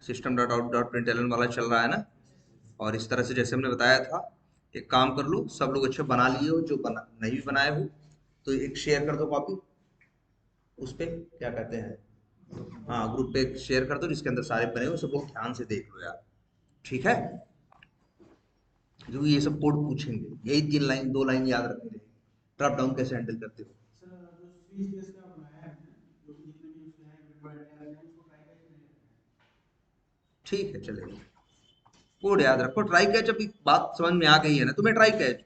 System dot out dot println वाला चल रहा है ना। और इस तरह से जैसे हमने बताया था, एक काम कर लो, सब लोग अच्छे बना लिए हो, जो बना नहीं भी बनाए हो तो एक शेयर कर दो कॉपी उस पे, क्या कहते हैं, हाँ ग्रुप पे शेयर कर दो जिसके अंदर सारे बने हो, सब लोग ध्यान से देख लो यार। ठीक है, जो ये सब कोड पूछेंगे, यही 3 लाइन 2 लाइन याद रखनी रहेगी। ड्रॉप डाउन कैसे हैंडल करते हो? ठीक है चलेगा। कोड याद रखो, ट्राई कैच, अभी बात समझ में आ गई है ना तुम्हें, ट्राई कैच,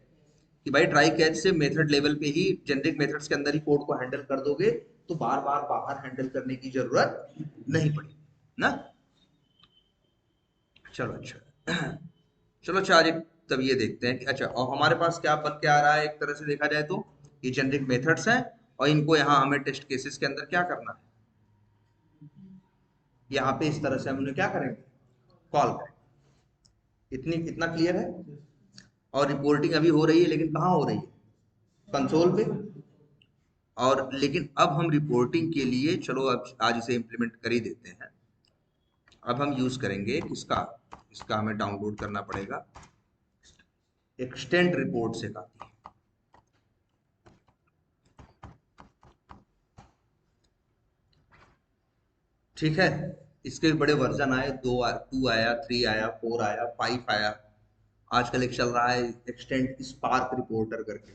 कि भाई ट्राई कैच से मेथड लेवल पे ही, जेनरिक मेथड्स के अंदर ही कोड को हैंडल कर दोगे, तो बार बार बाहर हैंडल करने की जरूरत नहीं पड़ेगी ना। चलो अच्छा। चलो अच्छा, आज तब ये देखते हैं कि अच्छा, और हमारे पास क्या बन के आ रहा है, एक तरह से देखा जाए तो ये जेनरिक मेथड्स हैं, और इनको यहाँ हमें टेस्ट केसेस के अंदर क्या करना है, यहाँ पे इस तरह से हम उन्हें क्या करेंगे, कॉल करेंगे। इतनी इतना क्लियर है। और रिपोर्टिंग अभी हो रही है, लेकिन कहाँ हो रही है, कंसोल पे। और लेकिन अब हम रिपोर्टिंग के लिए, चलो अब आज इसे इम्प्लीमेंट कर ही देते हैं। अब हम यूज करेंगे किसका, इसका हमें डाउनलोड करना पड़ेगा, एक्सटेंड रिपोर्ट से का। ठीक है, इसके भी बड़े वर्जन आए, 2 आया, 3 आया, 4 आया, 5 आया। आजकल एक चल रहा है एक्सटेंड स्पार्क रिपोर्टर करके।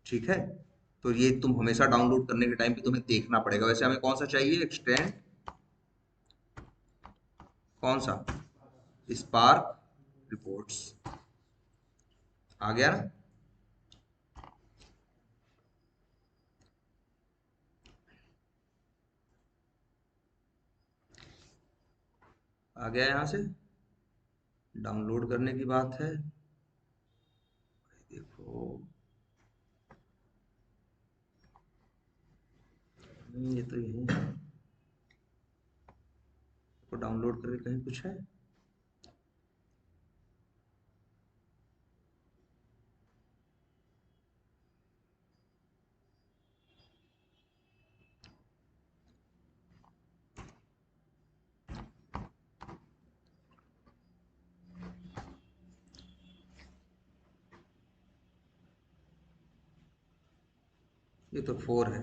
ठीक है, तो ये तुम हमेशा डाउनलोड करने के टाइम पे तुम्हें देखना पड़ेगा। वैसे हमें कौन सा चाहिए, एक्सटेंड, कौन सा, स्पार्क रिपोर्ट्स। आ गया ना। आ गया यहाँ से, डाउनलोड करने की बात है। देखो, ये तो यही है, तो डाउनलोड करके कहीं कुछ है। ये तो 4 है,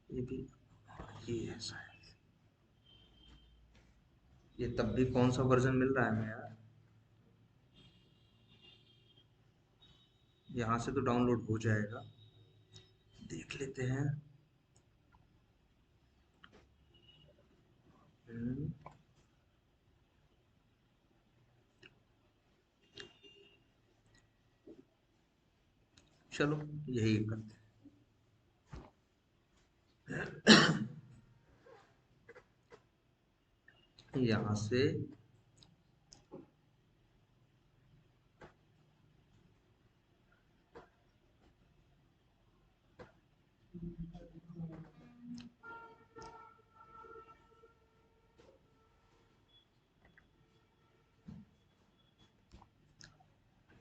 ये भी, हाँ, ये है शायद। ये तब भी कौन सा वर्जन मिल रहा है हमें यार, यहाँ से तो डाउनलोड हो जाएगा, देख लेते हैं। हम्म, चलो यही करते हैं यहाँ से।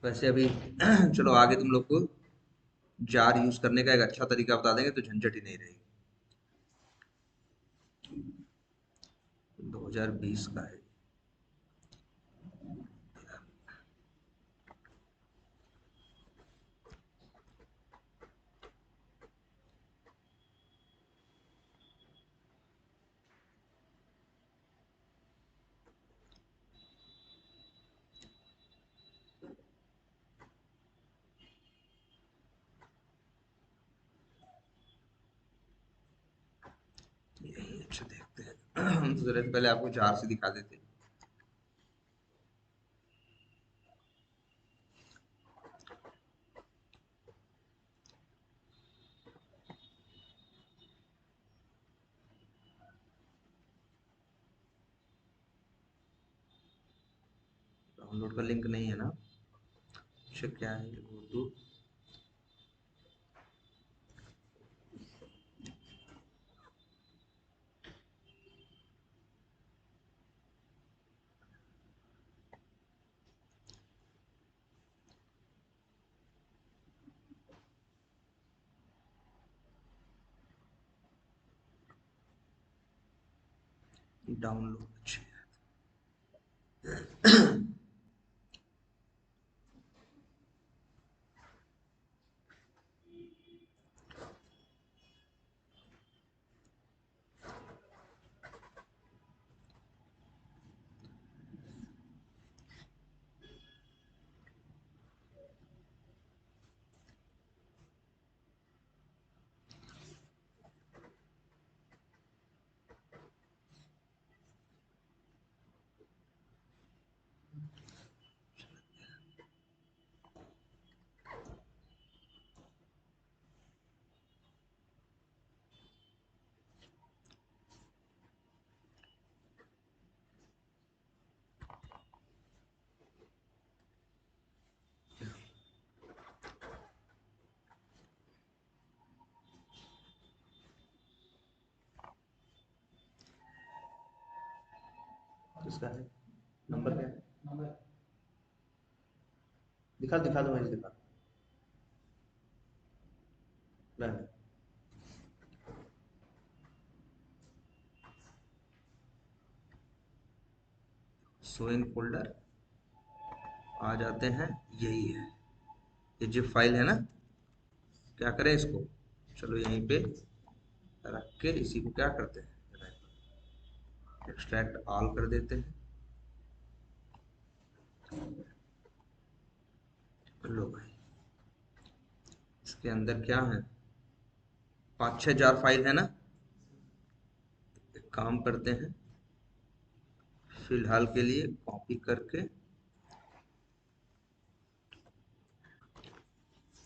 वैसे अभी चलो आगे तुम लोग को जार यूज करने का एक अच्छा तरीका बता देंगे, तो झंझट ही नहीं रहेगी। 2020 का है। यही अच्छा देखते हैं। हम तो जरा पहले आपको जार से दिखा देते हैं। डाउनलोड का लिंक नहीं है ना, अच्छा क्या है ये, उर्दू। डाउनलोड अच्छे। किसका है नंबर, क्या है नंबर? दिखा दिखा दो, मुझे दिखा। शो इन फोल्डर आ जाते हैं, यही है ये जिप फाइल है ना। क्या करें इसको, चलो यहीं पे रख के इसी को क्या करते हैं, एक्सट्रैक्ट ऑल कर देते हैं। लो भाई, इसके अंदर क्या है, 5-6 जार फाइल है ना। एक काम करते हैं, फिलहाल के लिए कॉपी करके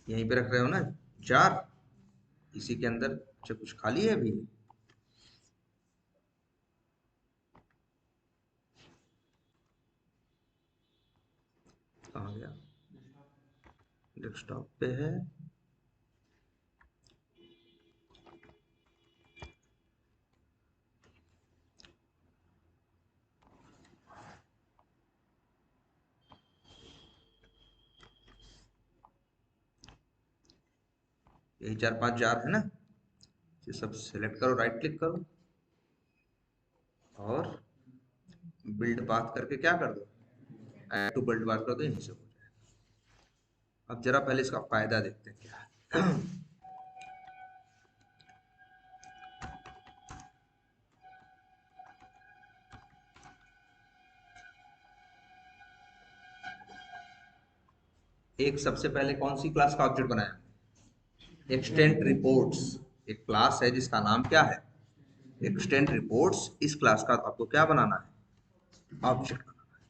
यहीं पे रख रहे हो ना जार, इसी के अंदर। अच्छा कुछ खाली है अभी, कहाँ गया, डेस्कटॉप पे है। यही 4-5 जार है ना। ये सब सिलेक्ट करो, राइट क्लिक करो और बिल्ड पाथ करके क्या कर दो, ऐड टू बिल्ड पाथ कर दो, यहीं से हो जाएगा। अब जरा पहले इसका फायदा देखते हैं क्या है। एक सबसे पहले कौन सी क्लास का ऑब्जेक्ट बनाया, एक्सटेंट रिपोर्ट्स। एक क्लास है जिसका नाम क्या है, एक्सटेंट रिपोर्ट्स। इस क्लास का आपको क्या बनाना है, ऑब्जेक्ट बनाना है।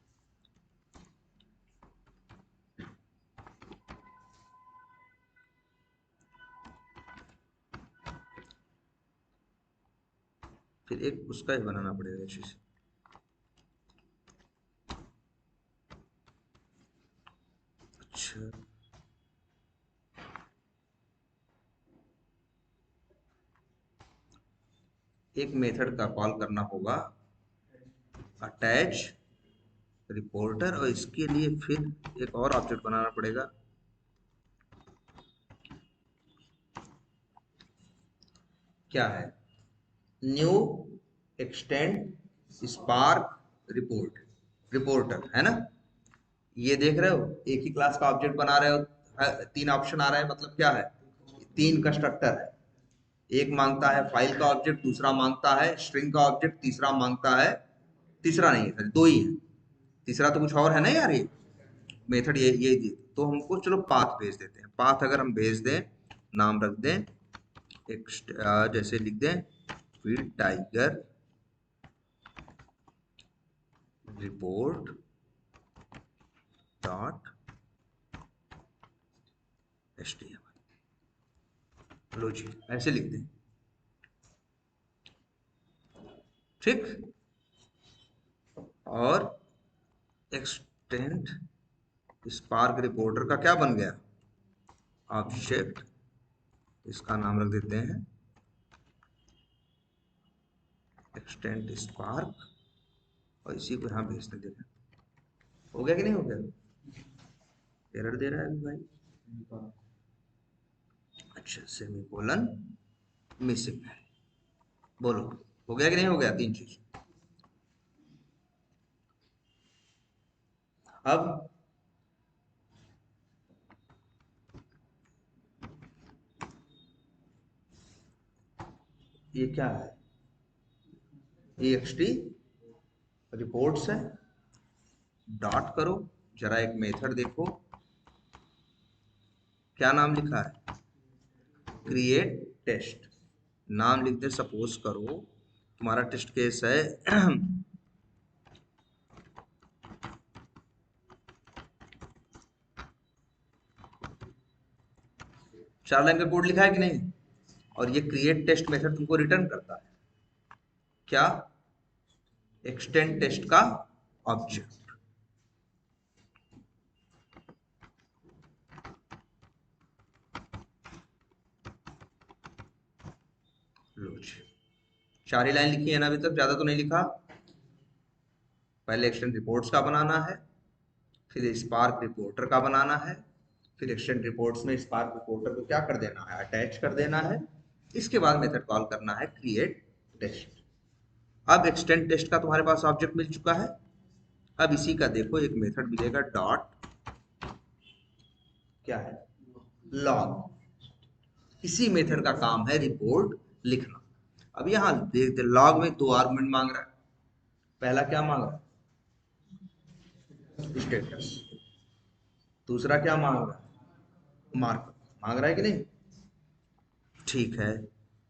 फिर एक उसका ही बनाना पड़ेगा अच्छे से। अच्छा, एक मेथड का कॉल करना होगा, अटैच रिपोर्टर, और इसके लिए फिर एक और ऑब्जेक्ट बनाना पड़ेगा। क्या है, new extend spark report, reporter है ना। ये देख रहे हो, एक ही क्लास का ऑब्जेक्ट बना रहे हो, 3 ऑप्शन आ रहा है, मतलब क्या है, 3 कंस्ट्रक्टर है। एक मांगता है फाइल का ऑब्जेक्ट, दूसरा मांगता है स्ट्रिंग का ऑब्जेक्ट, तीसरा मांगता है, तीसरा नहीं है, 2 ही है, तीसरा तो कुछ और है ना यार। ये मेथड ये तो हमको चलो पाथ भेज देते हैं। पाथ अगर हम भेज दें, नाम रख दें एक, जैसे लिख दें feed tiger report dot HTML. लो जी, ऐसे लिख दें, ठीक। और एक्सटेंड स्पार्क रिपोर्टर का क्या बन गया, ऑब्जेक्ट। इसका नाम रख देते हैं एक्सटेंड स्पार्क, और इसी को यहाँ भेजते देना। हो गया कि नहीं हो गया, एरर दे रहा है अभी भाई। अच्छा, सेमीकोलन मिसिंग है, बोलो हो गया कि नहीं हो गया, 3 चीज। अब ये क्या है, ext रिपोर्ट्स है, डॉट करो, जरा एक मेथड देखो, क्या नाम लिखा है, क्रिएट टेस्ट। नाम लिख दे, सपोज करो तुम्हारा टेस्ट केस है 4 लाइन का कोड लिखा है कि नहीं, और ये क्रिएट टेस्ट मेथड तुमको रिटर्न करता है क्या, एक्सटेंड टेस्ट का ऑब्जेक्ट। लो जी, 4 ही लाइन लिखी है ना अभी तक, ज्यादा तो नहीं लिखा। पहले एक्सटेंड रिपोर्ट्स का बनाना है, फिर स्पार्क रिपोर्टर का बनाना है, फिर एक्सटेंड रिपोर्ट्स में स्पार्क रिपोर्टर को क्या कर देना है, अटैच कर देना है। इसके बाद मेथड कॉल करना है क्रिएट टेस्ट। अब एक्सटेंड टेस्ट का तुम्हारे पास ऑब्जेक्ट मिल चुका है। अब इसी का देखो एक मेथड मिलेगा, डॉट क्या है, लॉग। इसी मेथड का काम है रिपोर्ट लिखना। अब यहां देखते लॉग में 2 आर्गुमेंट मांग रहा है। पहला क्या मांग रहा है, स्टेटस। दूसरा क्या मांग रहा है, मार्कअप मांग रहा है कि नहीं, ठीक है।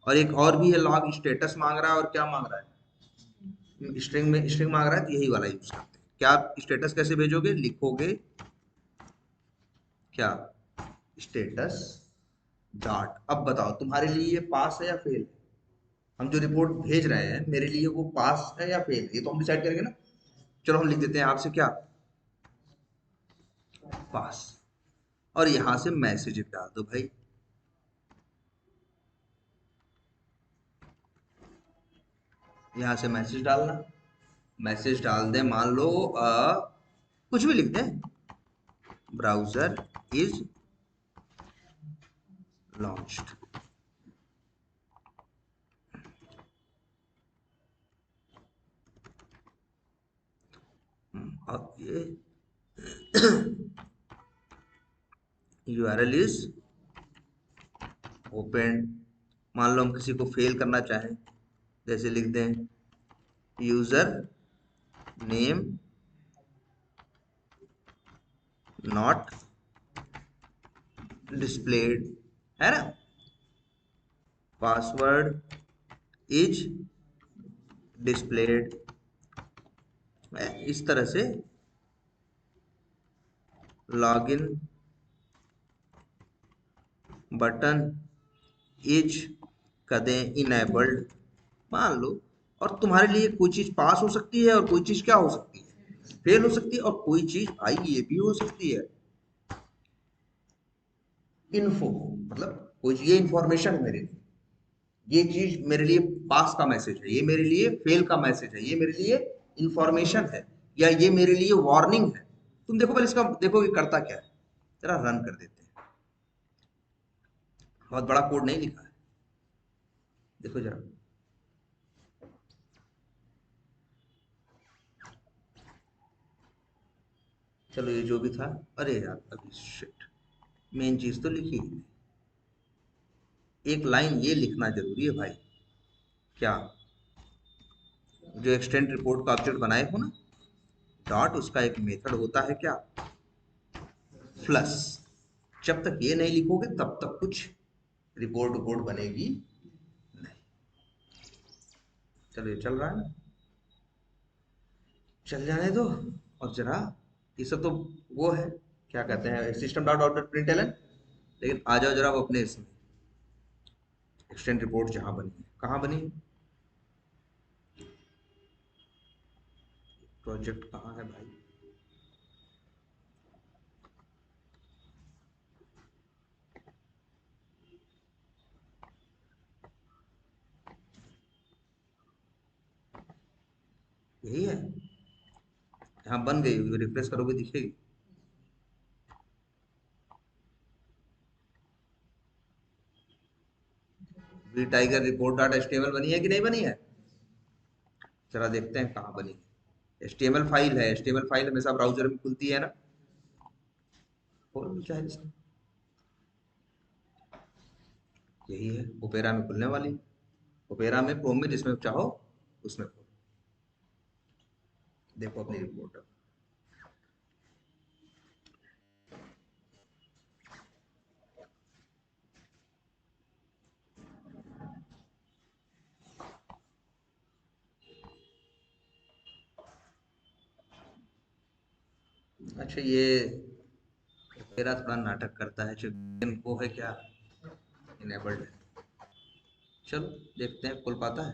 और एक और भी है, लॉग स्टेटस मांग रहा है, और क्या मांग रहा है, स्ट्रिंग में स्ट्रिंग मांग रहा है, तो यही वाला यूज करते हैं। क्या स्टेटस कैसे भेजोगे, लिखोगे क्या, स्टेटस डॉट। अब बताओ तुम्हारे लिए ये पास है या फेल है, हम जो रिपोर्ट भेज रहे हैं मेरे लिए वो पास है या फेल, ये तो हम डिसाइड करेंगे ना। चलो हम लिख देते हैं आपसे क्या, पास। और यहां से मैसेज डाल दो भाई, यहां से मैसेज डालना। मैसेज डाल दें, मान लो कुछ भी लिख दें, ब्राउजर इज लॉन्च्ड। अब ये यूआरएल इज ओपन। मान लो हम किसी को फेल करना चाहें, जैसे लिख दें यूजर नेम नॉट डिस्प्लेड, है ना, पासवर्ड इज डिस्प्लेड। इस तरह से लॉगिन बटन इज कर दें इनेबल्ड, मान लो। और तुम्हारे लिए कोई चीज पास हो सकती है और कोई चीज क्या हो सकती है, फेल हो सकती है, और कोई चीज भाई ये भी हो सकती है इन्फो, मतलब कोई ये इंफॉर्मेशन है मेरे लिए, ये चीज मेरे लिए पास का मैसेज है, ये मेरे लिए फेल का मैसेज है, ये मेरे लिए इंफॉर्मेशन है, या ये मेरे लिए वार्निंग है। तुम देखो पहले इसका, देखो ये करता क्या है, जरा रन कर देते हैं। बहुत बड़ा कोड नहीं लिखा है, देखो जरा। चलो ये जो भी था, अरे यार अभी शिट, मेन चीज तो लिखी ही नहीं। एक लाइन ये लिखना जरूरी है भाई, क्या, जो एक्सटेंड रिपोर्ट का ऑब्जेक्ट बनाए हो ना, डॉट उसका एक मेथड होता है क्या, फ्लश। जब तक ये नहीं लिखोगे तब तक कुछ रिपोर्ट रिपोर्ट बनेगी नहीं। चलो ये चल रहा है ना, चल जाने दो। और जरा ये सब तो वो है, क्या कहते हैं, system dot out dot println. लेकिन आ जाओ जरा वो अपने इसमें, एक्सटेंड रिपोर्ट जहां बनी है, कहाँ बनी है, प्रोजेक्ट कहाँ है भाई, यही है, यहाँ बन गई हुई, रिफ्रेश करोगे दिखेगी। V Tiger report dot HTML बनी है कि नहीं बनी है, जरा देखते हैं कहाँ बनी है। HTML फाइल है, HTML फाइल हमेशा ब्राउजर में खुलती है ना, खोल लो चाहे से। यही है, ओपेरा में खुलने वाली, ओपेरा में, क्रोम में, जिसमें चाहो उसमें खोलो। देखो अपनी रिपोर्ट। अच्छा ये ओपेरा थोड़ा नाटक करता है, वो है क्या, इनेबल्ड है। चलो देखते हैं खोल पाता है,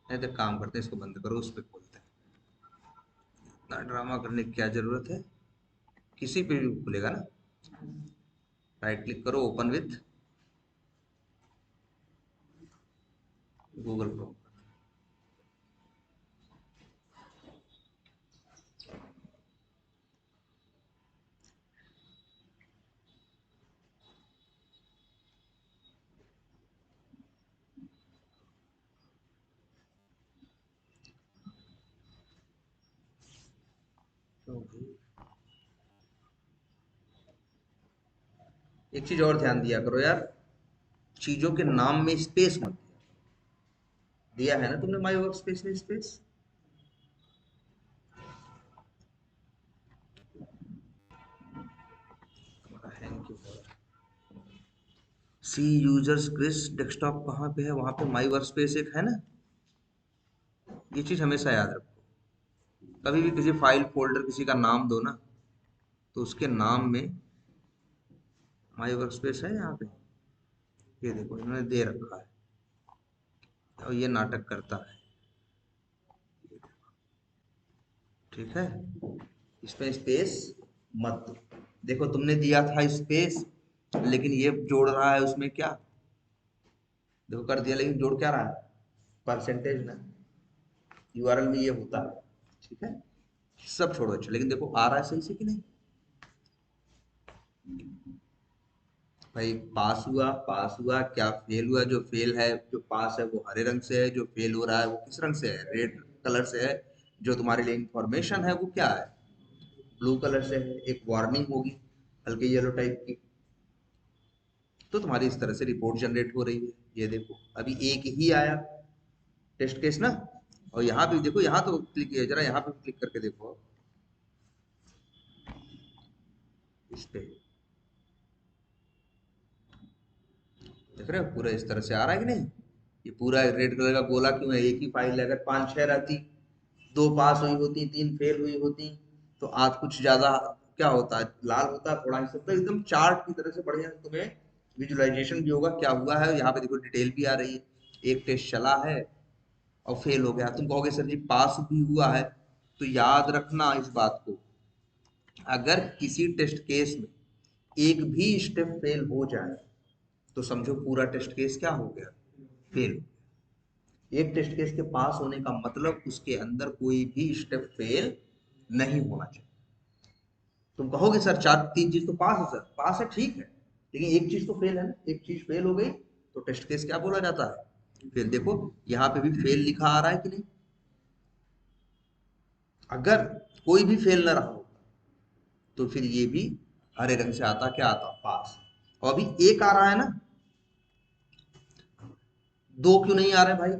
नहीं तो काम करते हैं, इसको बंद करो, उस पर खोलते हैं। इतना ड्रामा करने की क्या जरूरत है, किसी पे भी खुलेगा ना। राइट क्लिक करो, ओपन विथ गूगल क्रोम। एक चीज और ध्यान दिया करो यार, चीजों के नाम में स्पेस मत दिया है ना तुमने माई वर्क स्पेस में स्पेस। हैंग क्यों हो रहा है। सी यूजर्स क्रिस डेस्कटॉप कहाँ पे है, वहां पे माई वर्क स्पेस एक है ना, ये चीज हमेशा याद रखो। कभी भी किसी फाइल फोल्डर किसी का नाम दो ना, तो उसके नाम में माई वर्क स्पेस है यहाँ पे, ये देखो इन्होंने दे रखा है, और ये नाटक करता है। ठीक है, इसमें स्पेस मत दो। देखो तुमने दिया था स्पेस, लेकिन ये जोड़ रहा है उसमें क्या, देखो कर दिया, लेकिन जोड़ क्या रहा है, परसेंटेज ना, यूआरएल में ये होता है। ठीक है, सब छोड़ो अच्छा, लेकिन देखो आ रहा है सही से कि नहीं। भाई पास हुआ क्या फेल हुआ, जो फेल है, जो पास है वो हरे रंग से है, जो फेल हो रहा है वो किस रंग से है, रेड कलर से है। जो तुम्हारे लिए इंफॉर्मेशन है वो क्या है, ब्लू कलर से है, एक वार्निंग होगी हल्के येलो टाइप की। तो तुम्हारी इस तरह से रिपोर्ट जनरेट हो रही है। ये देखो अभी एक ही आया टेस्ट केस ना, और यहाँ पे देखो, यहाँ तो क्लिक किया, जरा यहाँ पे क्लिक करके देखो इस पे, देख रहे हो पूरा इस तरह से आ रहा है कि नहीं। ये पूरा रेड कलर का गोला क्यों है, एक ही फाइल है, अगर 5-6 रहती, 2 पास हुई होती, 3 फेल हुई होती, तो आज कुछ ज्यादा क्या होता है, लाल होता है थोड़ा ही सब, तो एकदम चार्ट की तरह से बढ़िया तुम्हें विजुअलाइजेशन भी होगा क्या हुआ है। यहाँ पे देखो डिटेल भी आ रही है, एक टेस्ट चला है और फेल हो गया, तुम कहोगे सर जी पास भी हुआ है, तो याद रखना इस बात को, अगर किसी टेस्ट केस में एक भी स्टेप फेल हो जाए, तो समझो पूरा टेस्ट केस क्या हो गया, फेल। एक टेस्ट केस के पास होने का मतलब उसके अंदर कोई भी स्टेप फेल नहीं होना चाहिए। तुम कहोगे सर 4-3 चीज तो पास है, सर पास है ठीक है, लेकिन एक चीज तो फेल है ना, एक चीज फेल हो गई तो टेस्ट केस क्या बोला जाता है, फिर देखो यहाँ पे भी फेल लिखा आ रहा है कि नहीं। अगर कोई भी फेल ना रहा हो, तो फिर ये भी हरे रंग से आता, क्या आता, पास। और अभी एक आ रहा है ना, दो क्यों नहीं आ रहे भाई,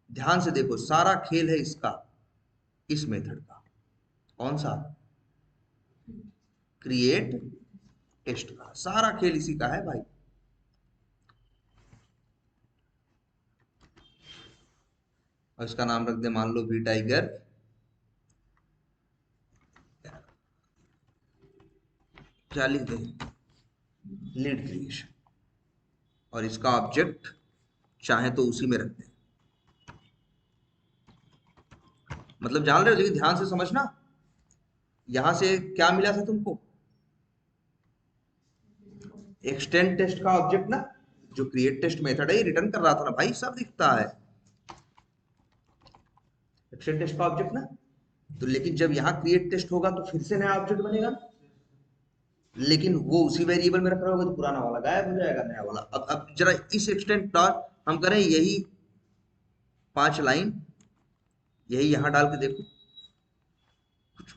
ध्यान से देखो, सारा खेल है इसका, इस मेथड का, कौन सा, क्रिएट टेस्ट का, सारा खेल इसी का है भाई। और इसका नाम रख दे मान लो वी टाइगर, क्या लिख दे, लीड क्रिएशन, और इसका ऑब्जेक्ट चाहे तो उसी में रख दे। मतलब जान रहे हो, लेकिन ध्यान से समझना, यहां से क्या मिला था तुमको, एक्सटेंड टेस्ट का ऑब्जेक्ट ना, जो क्रिएट टेस्ट मेथड है ये रिटर्न कर रहा था ना भाई, सब दिखता है, एक्सटेंड टेस्ट का ऑब्जेक्ट ना। तो लेकिन जब यहाँ क्रिएट टेस्ट होगा तो फिर से नया ऑब्जेक्ट बनेगा, लेकिन वो उसी वेरिएबल में रख रहा होगा तो पुराना वाला गायब हो जाएगा, नया वाला। अब जरा इस एक्सटेंड डॉट हम करें, यही 5 लाइन यही यहाँ डाल के देखो,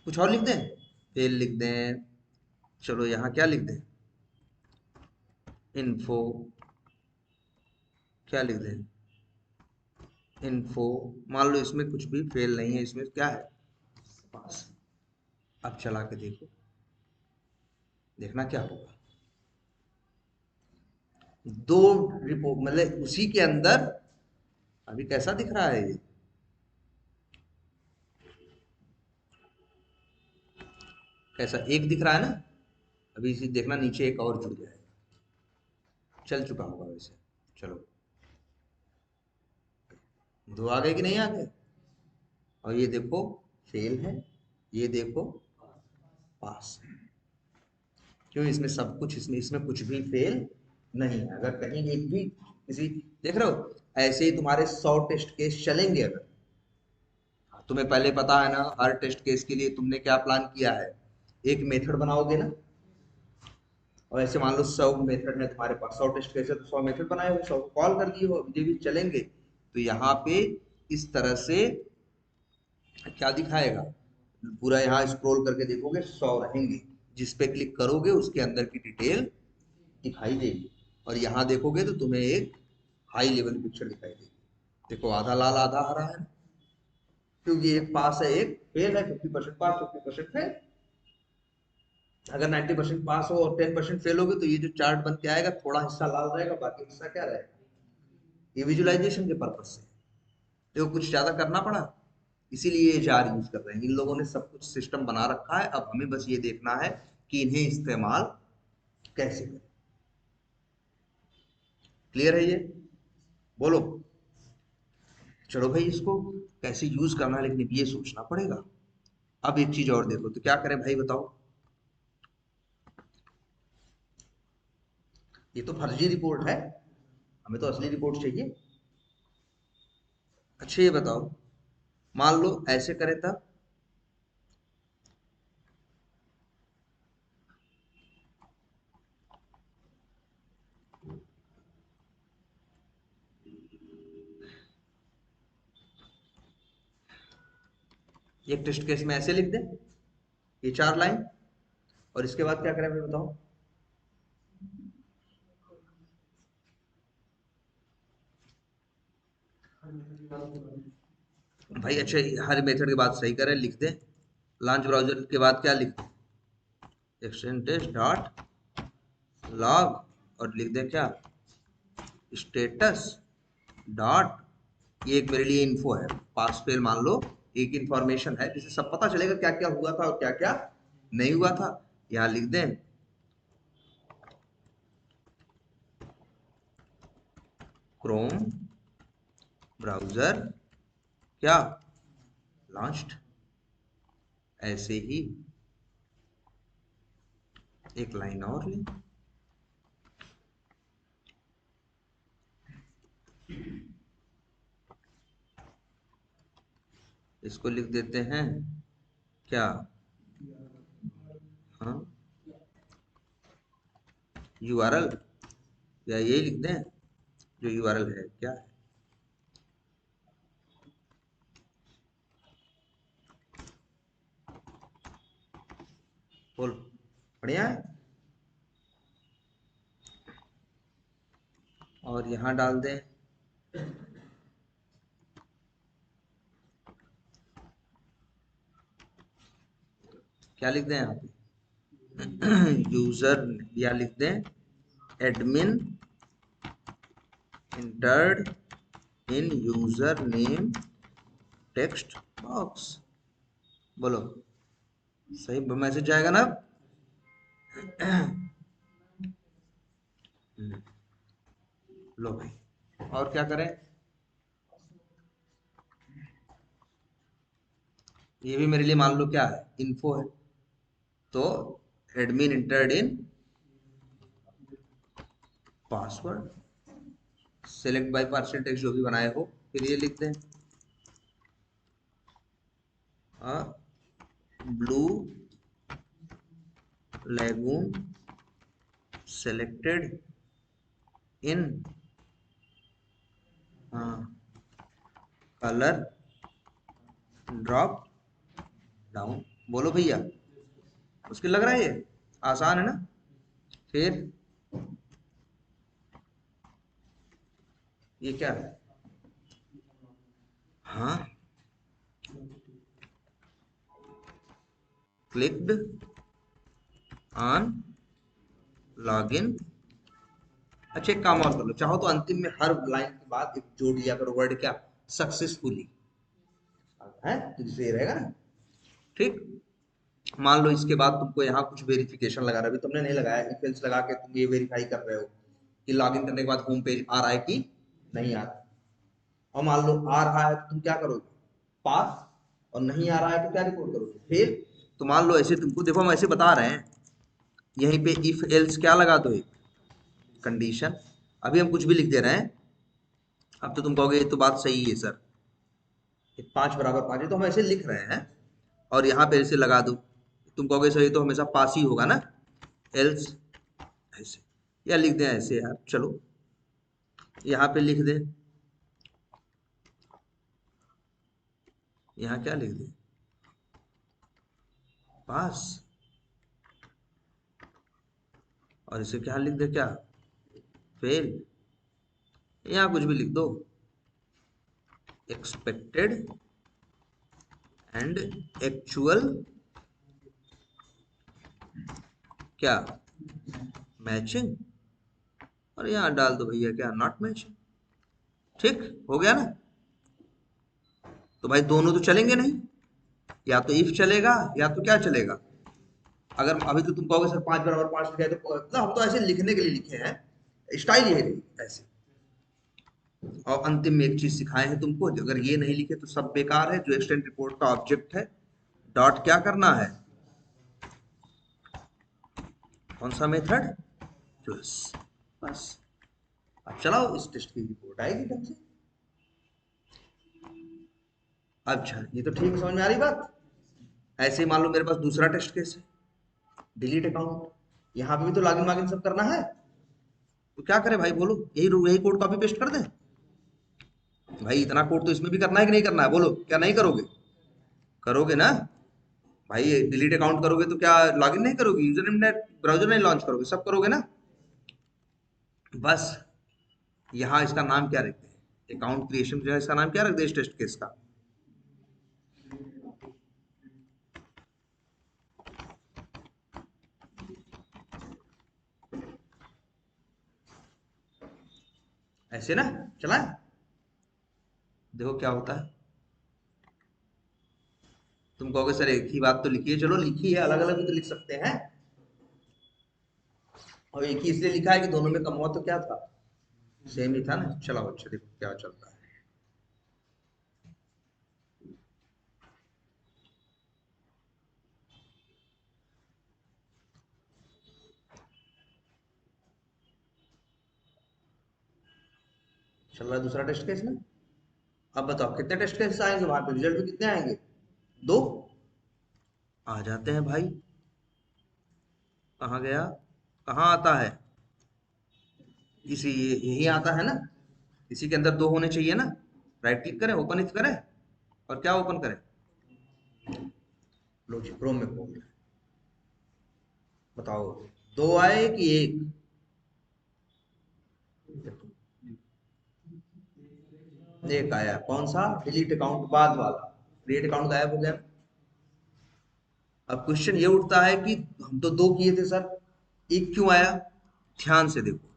कुछ और लिख दें, फेल लिख दें, चलो यहाँ क्या लिख दें, इन्फो, क्या लिख दें, इन्फो। मान लो इसमें कुछ भी फेल नहीं है, इसमें क्या है, पास। अब चला के देखो, देखना क्या होगा। दो रिपोर्ट मतलब उसी के अंदर, अभी कैसा दिख रहा है ये, कैसा एक दिख रहा है ना, अभी इसी देखना नीचे एक और जुड़ जाएगा, चल चुका होगा वैसे। चलो, दो आ गए कि नहीं आ गए, और ये देखो फेल है, ये देखो पास है। क्यों, इसमें सब कुछ, इसमें इसमें कुछ भी फेल नहीं है। अगर कहीं एक भी किसी, देख रहे हो, ऐसे ही तुम्हारे 100 टेस्ट केस चलेंगे। अगर तुम्हें पहले पता है ना हर टेस्ट केस के लिए तुमने क्या प्लान किया है, एक मेथड बनाओगे ना, और ऐसे मान लो 100 मेथड है तुम्हारे पास, 100 टेस्ट केस है तो 100 मेथड बनाए हो, 100 कॉल कर दिए हो, ये भी चलेंगे। तो यहाँ पे इस तरह से क्या दिखाएगा, पूरा यहाँ स्क्रॉल करके देखोगे 100 रहेंगे, जिस पे क्लिक करोगे उसके अंदर की डिटेल दिखाई देगी। और यहाँ देखोगे तो तुम्हें एक हाई लेवल पिक्चर दिखाई देगी। देखो आधा लाल आधा हरा है, क्योंकि एक पास है एक फेल है, 50% पास 50% फेल। अगर 90% पास हो और 10% फेल होगे तो ये जो चार्ट बन के आएगा, थोड़ा हिस्सा लाल रहेगा, बाकी हिस्सा क्या रहेगा, ये विजुअलाइजेशन के पर्पज से। देखो कुछ ज्यादा करना पड़ा, इसीलिए ये जार यूज कर रहे हैं। इन लोगों ने सब कुछ सिस्टम बना रखा है, अब हमें बस ये देखना है कि इन्हें इस्तेमाल कैसे करें। क्लियर है ये, बोलो। चलो भाई, इसको कैसे यूज करना है लेकिन ये सोचना पड़ेगा। अब एक चीज और देखो, तो क्या करें भाई बताओ, ये तो फर्जी रिपोर्ट है, हमें तो असली रिपोर्ट चाहिए। अच्छा ये बताओ, मान लो ऐसे करें तब, एक टेस्ट केस में ऐसे लिख दें, ये 4 लाइन, और इसके बाद क्या करें भाई बताओ। भाई अच्छा, हर मेथड के बाद सही करें, लिख दें लॉन्च ब्राउजर के बाद क्या लिख दें, एक्सटेंड टेस्ट डॉट लॉग, और लिख दें क्या, स्टेटस डॉट, ये एक मेरे लिए इन्फो है, पास फेल मान लो एक इंफॉर्मेशन है, जिससे सब पता चलेगा क्या क्या हुआ था और क्या क्या नहीं हुआ था। यहाँ लिख दें क्रोम ब्राउजर क्या लॉन्च्ड, ऐसे ही एक लाइन और लें, इसको लिख देते हैं क्या, हाँ, यूआरएल, या यही लिख दें जो यूआरएल है क्या है, बोल, बढ़िया है। और यहाँ डाल दें क्या, लिख दें यहाँ पे यूजर, या लिख दें admin entered in user name text box, बोलो सही मैसेज जाएगा ना। लो भाई, और क्या करें, ये भी मेरे लिए मान लो क्या है, इन्फो है, तो admin entered in password, select by percentage जो भी बनाए हो, फिर ये लिख दें blue lagoon selected in colour drop down. बोलो भैया, मुश्किल लग रहा है? ये आसान है ना? फिर ये क्या है? हाँ, क्लिक्ड ऑन लॉगिन। अच्छा, एक काम और कर लो, चाहो तो अंतिम में हर लाइन के बाद एक जोड़ लिया करो वर्ड, क्या? सक्सेसफुली है, तो जिससे ये रहेगा ना। ठीक, मान लो इसके बाद तुमको यहाँ कुछ वेरिफिकेशन लगाना, अभी तुमने नहीं लगाया, इफ एल्स लगा के तुम ये वेरीफाई कर रहे हो कि लॉगिन करने के बाद होम पेज आ रहा है कि नहीं आ रहा है। और मान लो आ रहा है तो तुम क्या करोगे? पास। और नहीं आ रहा है तो क्या रिपोर्ट करोगे? फेल। तो मान लो ऐसे तुमको, देखो हम ऐसे बता रहे हैं, यहीं पे इफ एल्स क्या लगा दो, एक कंडीशन। अभी हम कुछ भी लिख दे रहे हैं, अब तो तुम कहोगे ये तो बात सही है सर, ये 5 बराबर 5 है, तो हम ऐसे लिख रहे हैं और यहाँ पे ऐसे लगा दो, तुम कहोगे सर ये तो हमेशा पास ही होगा ना, एल्स ऐसे, या लिख दें ऐसे यार, चलो यहाँ पे लिख दें, यहाँ क्या लिख दें? पास। और इसे क्या लिख दे, क्या? फेल। यहाँ कुछ भी लिख दो, एक्सपेक्टेड एंड एक्चुअल क्या मैचिंग। और यहाँ डाल दो भैया क्या, नॉट मैचिंग। ठीक हो गया ना? तो भाई दोनों तो चलेंगे नहीं, या तो इफ चलेगा या तो क्या चलेगा। अगर अभी तो तुम कहोगे सर 5 बराबर 5 लिखा है, तो मतलब हम तो ऐसे लिखने के लिए लिखे हैं, स्टाइल ये है ऐसे। और अंतिम में एक चीज सिखाए हैं तुमको, अगर ये नहीं लिखे तो सब बेकार है। जो एक्सटेंड रिपोर्ट का ऑब्जेक्ट है, डॉट क्या करना है, कौन सा मेथड, प्लस। बस, अब चलाओ, इस टेस्ट की रिपोर्ट आएगी ढंग से। अच्छा, ये तो ठीक समझ में आ रही बात। ऐसे ही मान लो मेरे पास दूसरा टेस्ट केस है, डिलीट अकाउंट। यहाँ पे भी तो लॉगिन वागिन सब करना है, तो क्या करें भाई बोलो? यही यही कोड कॉपी पेस्ट कर दें? भाई इतना कोड तो इसमें भी करना है कि नहीं करना है? बोलो, क्या नहीं करोगे? करोगे ना भाई? डिलीट अकाउंट करोगे तो क्या लॉगिन नहीं करोगे? यूजर नेम ब्राउजर नहीं लॉन्च करोगे? सब करोगे ना? बस, यहाँ इसका नाम क्या रखते हैं, अकाउंट क्रिएशन जो है इसका नाम क्या रख दे इस टेस्ट केस का? ऐसे ना, चलाएं, देखो क्या होता है। तुम कहोगे सर एक ही बात तो लिखी है, चलो लिखी है, अलग अलग भी तो लिख सकते हैं। और एक ही इसलिए लिखा है कि दोनों में कम हुआ तो क्या था, सेम ही था ना। चलो अच्छा, देखो क्या चल रहा है। चल रहा है दूसरा टेस्ट केस में। अब बताओ कितने टेस्ट केस आएंगे वहां पे, रिजल्ट में कितने आएंगे? 2 आ जाते हैं भाई। कहाँ गया, कहाँ आता है? इसी यही आता है ना, इसी के अंदर 2 होने चाहिए ना। राइट क्लिक करें, ओपन इफ करें, और क्या ओपन करें? लो जी, क्रोम में खोल रहे हैं। बताओ 2 आए कि 1? एक आया, कौन सा? डिलीट अकाउंट बाद वाला, क्रिएट अकाउंट गायब हो गया। अब क्वेश्चन ये उठता है कि हम तो 2 किए थे सर, एक क्यों आया? ध्यान से देखो,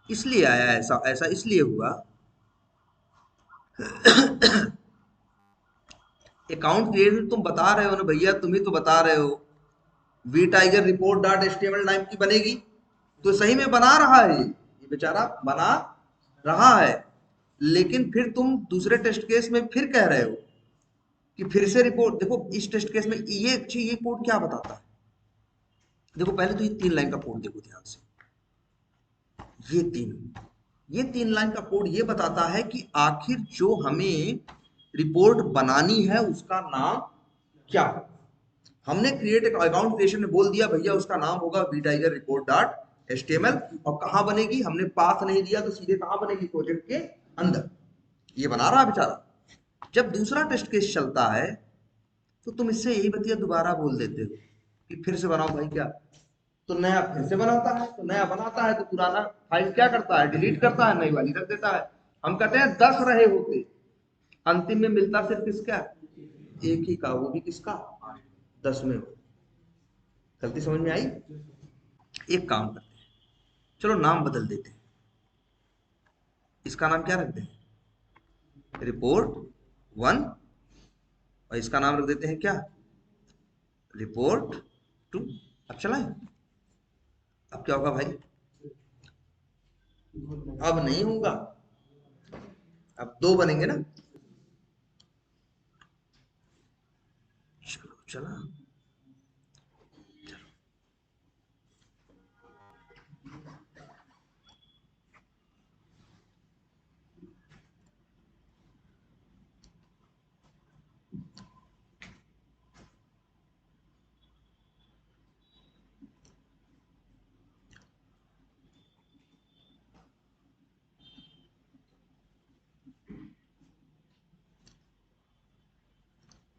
इसलिए आया, ऐसा ऐसा इसलिए हुआ, अकाउंट क्रिएट तुम बता रहे हो ना भैया, तुम ही तो बता रहे हो V Tiger report dot HTML type की बनेगी, तो सही में बना रहा है, ये बेचारा बना रहा है। लेकिन फिर तुम दूसरे टेस्ट केस में फिर कह रहे हो कि फिर से रिपोर्ट। देखो इस टेस्ट केस में ये कोड क्या बताता है, देखो पहले तो ये 3 लाइन का कोड देखो ध्यान से। ये तीन लाइन का कोड ये बताता है कि आखिर जो हमें रिपोर्ट बनानी है उसका नाम क्या है। हमने क्रिएट अकाउंट क्रिएशन में बोल दिया भैया उसका नाम होगा V Tiger report dot HTML, और कहां बनेगी, हमने पाथ नहीं दिया तो सीधे कहां बनेगी, प्रोजेक्ट के अंदर। ये बना रहा है बेचारा, जब दूसरा टेस्ट केस चलता है तो तुम इससे यही बतिया दोबारा बोल देते हो कि फिर से बनाओ भाई क्या, तो नया फिर से बनाता है, तो नया बनाता है तो पुराना फाइल क्या करता है, डिलीट करता है, नई वाली रख देता है। हम कहते हैं 10 रहे होते, अंतिम में मिलता सिर्फ किसका, एक ही का, वो भी किसका, 10 में हो। गलती समझ में आई? एक काम करते हैं, चलो नाम बदल देते हैं, इसका नाम क्या रख दें, रिपोर्ट 1, और इसका नाम रख देते हैं क्या, रिपोर्ट 2। अब चलाएं, अब क्या होगा भाई, अब नहीं होगा, अब 2 बनेंगे ना। चलो चला,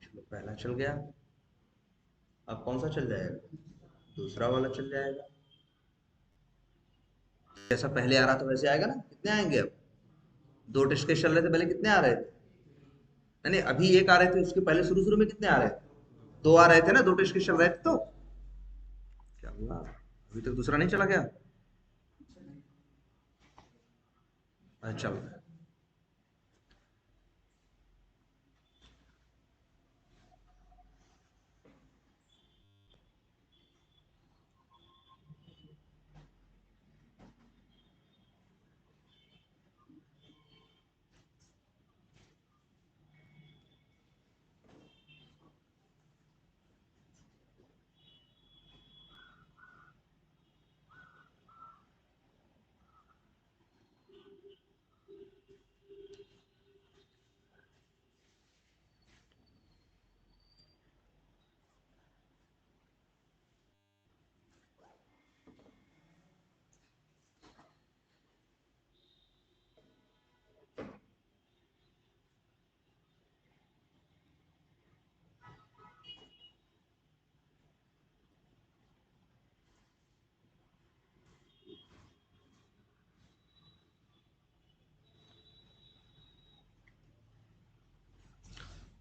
चलो पहला चल गया, अब कौन सा चल जाएगा, दूसरा वाला चल जाएगा। जैसा पहले आ रहा था वैसे आएगा ना, कितने आएंगे अब, 2 टेस्ट केस चल रहे थे पहले, कितने आ रहे थे, नहीं नहीं, अभी एक आ रहे थे, उसके पहले शुरू शुरू में कितने आ रहे थे, 2 आ रहे थे ना, 2 टेस्ट केस चल रहे थे, तो क्या हुआ, अभी तक दूसरा नहीं चला गया, अच्छा चल,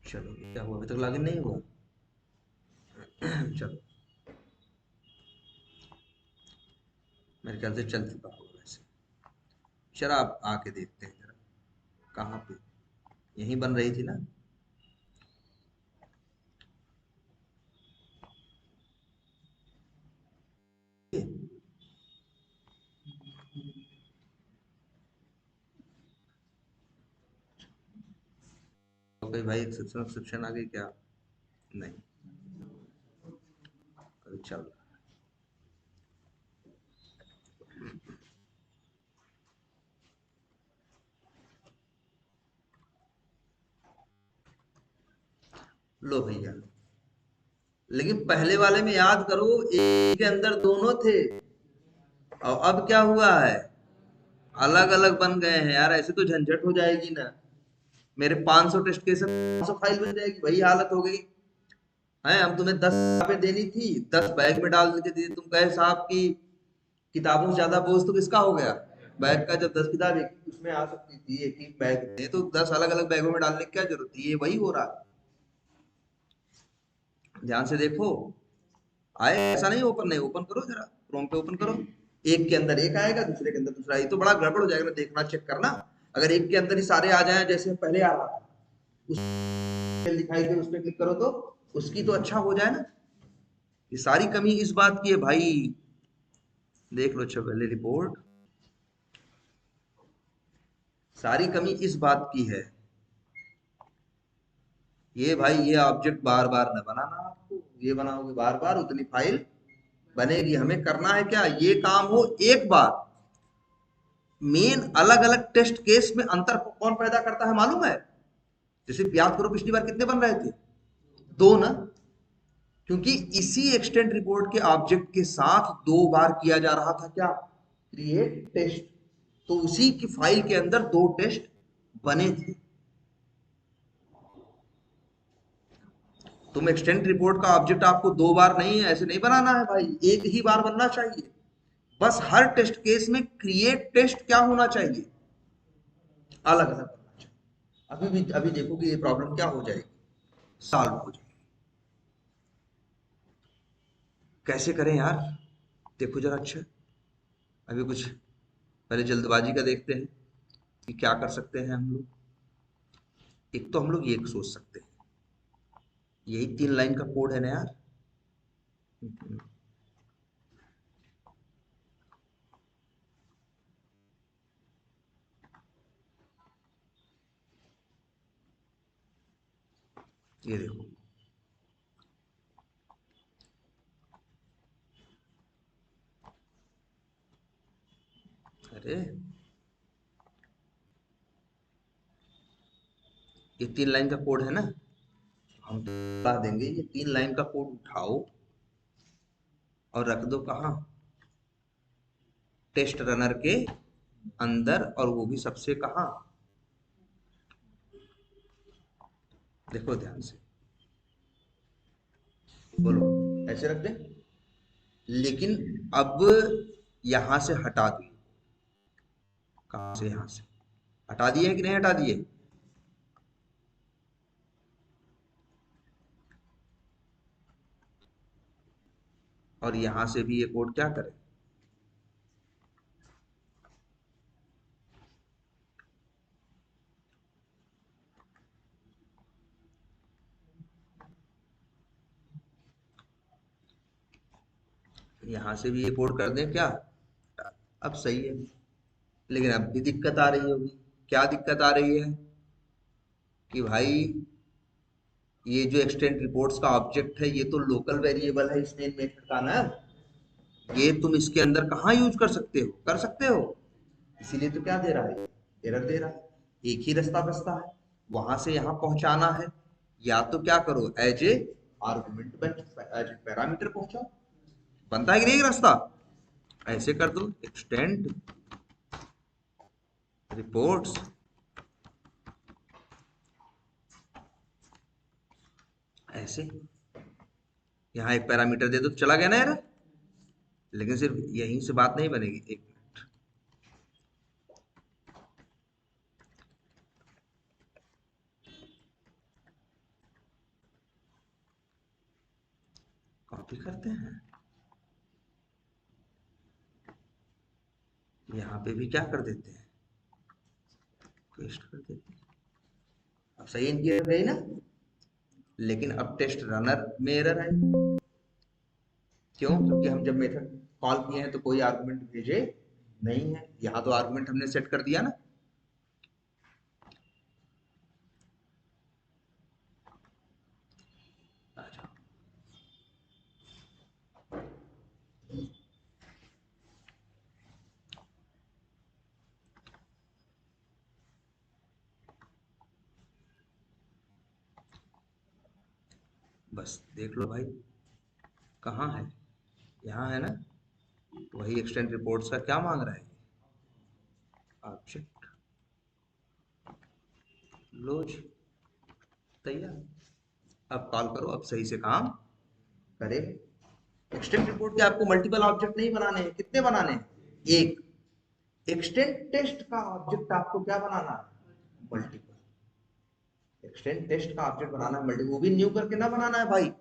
चलो क्या हुआ, अभी तक लॉगिन नहीं हुआ, चलो मेरे ख्याल से चल चुका होगा वैसे, चलो आप आके देखते हैं जरा, कहाँ पे, यहीं बन रही थी ना, ये, तो कोई भाई एक्सेप्शन एक्सेप्शन आ गई क्या, नहीं, अभी चल रहा है। लो भैया, लेकिन पहले वाले में याद करो, एक के अंदर दोनों थे, और अब क्या हुआ है, अलग अलग बन गए हैं यार, ऐसे तो झंझट हो जाएगी ना, मेरे 500 टेस्ट केस 500 फाइल बन जाएगी, वही हालत हो गई है। हम तुम्हें 10 किताबें देनी थी, 10 बैग में डाल के दी, तुम कहे साहब की किताबों से ज्यादा बोझ तो किसका हो गया, बैग का, जब 10 किताब एक ही उसमें आ सकती थी, एक ही बैग में, तो 10 अलग अलग बैगों में डालने की क्या जरूरत थी, ये वही हो रहा है, ध्यान से देखो, आए ऐसा नहीं, ओपन नहीं, ओपन करो जरा, क्रोम पे ओपन करो, एक के अंदर एक आएगा, दूसरे के अंदर दूसरा, ये तो बड़ा गड़बड़ हो जाएगा ना, देखना चेक करना, अगर एक के अंदर ही सारे आ जाए जैसे पहले आ रहा था, उस दिखाई दे, उस पर क्लिक करो तो उसकी तो अच्छा हो जाए ना, ये सारी कमी इस बात की है भाई, देख लो अच्छा पहले रिपोर्ट, सारी कमी इस बात की है, ये भाई ये ऑब्जेक्ट बार बार न बनाना आपको, ये बनाओगे बार बार उतनी फाइल बनेगी, हमें करना है क्या, ये काम हो एक बार, मेन अलग अलग टेस्ट केस में अंतर कौन पैदा करता है मालूम है, जैसे याद करो पिछली बार कितने बन रहे थे, 2 ना, क्योंकि इसी एक्सटेंड रिपोर्ट के ऑब्जेक्ट के साथ 2 बार किया जा रहा था क्या, क्रिएट टेस्ट, तो उसी की फाइल के अंदर 2 टेस्ट बने थे, तुम एक्सटेंड रिपोर्ट का ऑब्जेक्ट आपको दो बार नहीं है ऐसे नहीं बनाना है भाई, एक ही बार बनना चाहिए। बस हर टेस्ट केस में क्रिएट टेस्ट क्या होना चाहिए, अलग अलग बनना चाहिए। अभी देखो कि ये प्रॉब्लम क्या हो जाएगी, सॉल्व हो जाएगी। कैसे करें यार, देखो जरा अच्छा। अभी कुछ पहले जल्दबाजी का देखते हैं कि क्या कर सकते हैं हम लोग। एक तो हम लोग ये सोच सकते हैं, यही 3 लाइन का कोड है ना यार। ये देखो, अरे ये 3 लाइन का कोड है ना, हम तो बता देंगे ये 3 लाइन का कोड उठाओ और रख दो कहाँ, टेस्ट रनर के अंदर, और वो भी सबसे कहाँ, देखो ध्यान से, बोलो ऐसे रख दें। लेकिन अब यहां से हटा दो, कहां से, यहां से हटा दिए कि नहीं हटा दिए। और यहां से भी ये कोड क्या करें, यहां से भी ये कोड कर दें क्या, अब सही है। लेकिन अब भी दिक्कत आ रही होगी, क्या दिक्कत आ रही है कि भाई ये जो एक्सटेंड रिपोर्ट्स का ऑब्जेक्ट है ये तो लोकल वेरिएबल है इस मेन मेथड का ना, ये तुम इसके अंदर कहाँ यूज कर सकते हो, कर सकते हो। इसीलिए तो क्या दे रहा है, एरर दे रहा है। एक ही रास्ता बचता है, वहां से यहाँ पहुंचाना है, या तो क्या करो as a argument, as a parameter पहुंचाओ, बनता है कि नहीं एक रास्ता, ऐसे कर दो एक्सटेंड रिपोर्ट्स, ऐसे यहाँ एक पैरामीटर दे दो तो चला गया ना एरर। लेकिन सिर्फ यहीं से बात नहीं बनेगी, एक मिनट, कॉपी करते हैं, यहाँ पे भी क्या कर देते हैं, पेस्ट कर देते हैं। अब सही इनकी एरर गई ना, लेकिन अब टेस्ट रनर में एरर है। क्यों, क्योंकि हम जब मेथड कॉल किए हैं तो कोई आर्गुमेंट भेजे नहीं है, यहाँ तो आर्गुमेंट हमने सेट कर दिया ना। अच्छा, बस देख लो भाई, कहाँ है, यहाँ है ना। वही एक्सटेंड रिपोर्ट्स का क्या मांग रहा है, ऑब्जेक्ट लो जी, तैयार। अब कॉल करो, अब सही से काम करे। एक्सटेंड रिपोर्ट के आपको मल्टीपल ऑब्जेक्ट नहीं बनाने हैं, कितने बनाने हैं, एक। एक्सटेंड टेस्ट का ऑब्जेक्ट आपको क्या बनाना है, मल्टीपल। एक्सटेंड टेस्ट का ऑब्जेक्ट बनाना है मल्टीपल, वो भी न्यू करके ना बनाना है भाई।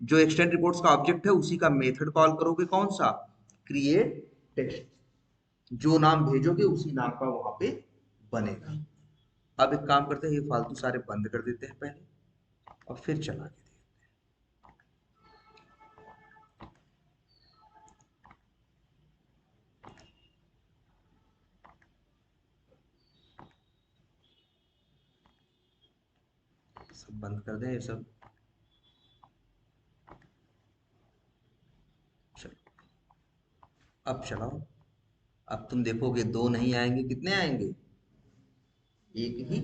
जो एक्सटेंड रिपोर्ट्स का ऑब्जेक्ट है उसी का मेथड कॉल करोगे, कौन सा, क्रिएट टेस्ट। जो नाम भेजोगे उसी नाम का वहां पे बनेगा। अब एक काम करते हैं, ये फालतू सारे बंद कर देते हैं पहले, और फिर चला के देखते हैं। सब बंद कर दें ये सब, चलो अब चलाओ। अब तुम देखोगे दो नहीं आएंगे, कितने आएंगे, एक ही,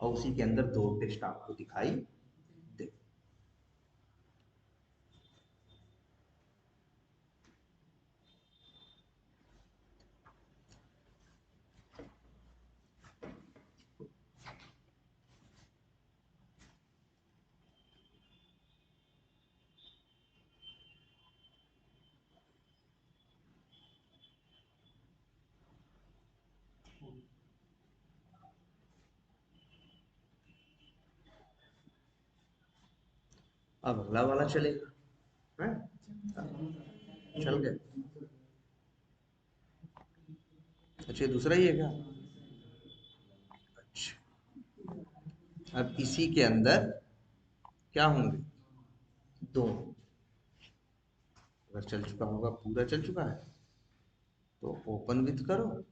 और उसी के अंदर दो टेस्ट आपको दिखाई दे। अब अगला वाला चलेगा, है चल गया। अच्छा दूसरा ही है क्या? अच्छा, अब इसी के अंदर क्या होंगे, दो। अगर चल चुका होगा, पूरा चल चुका है, तो ओपन विथ करो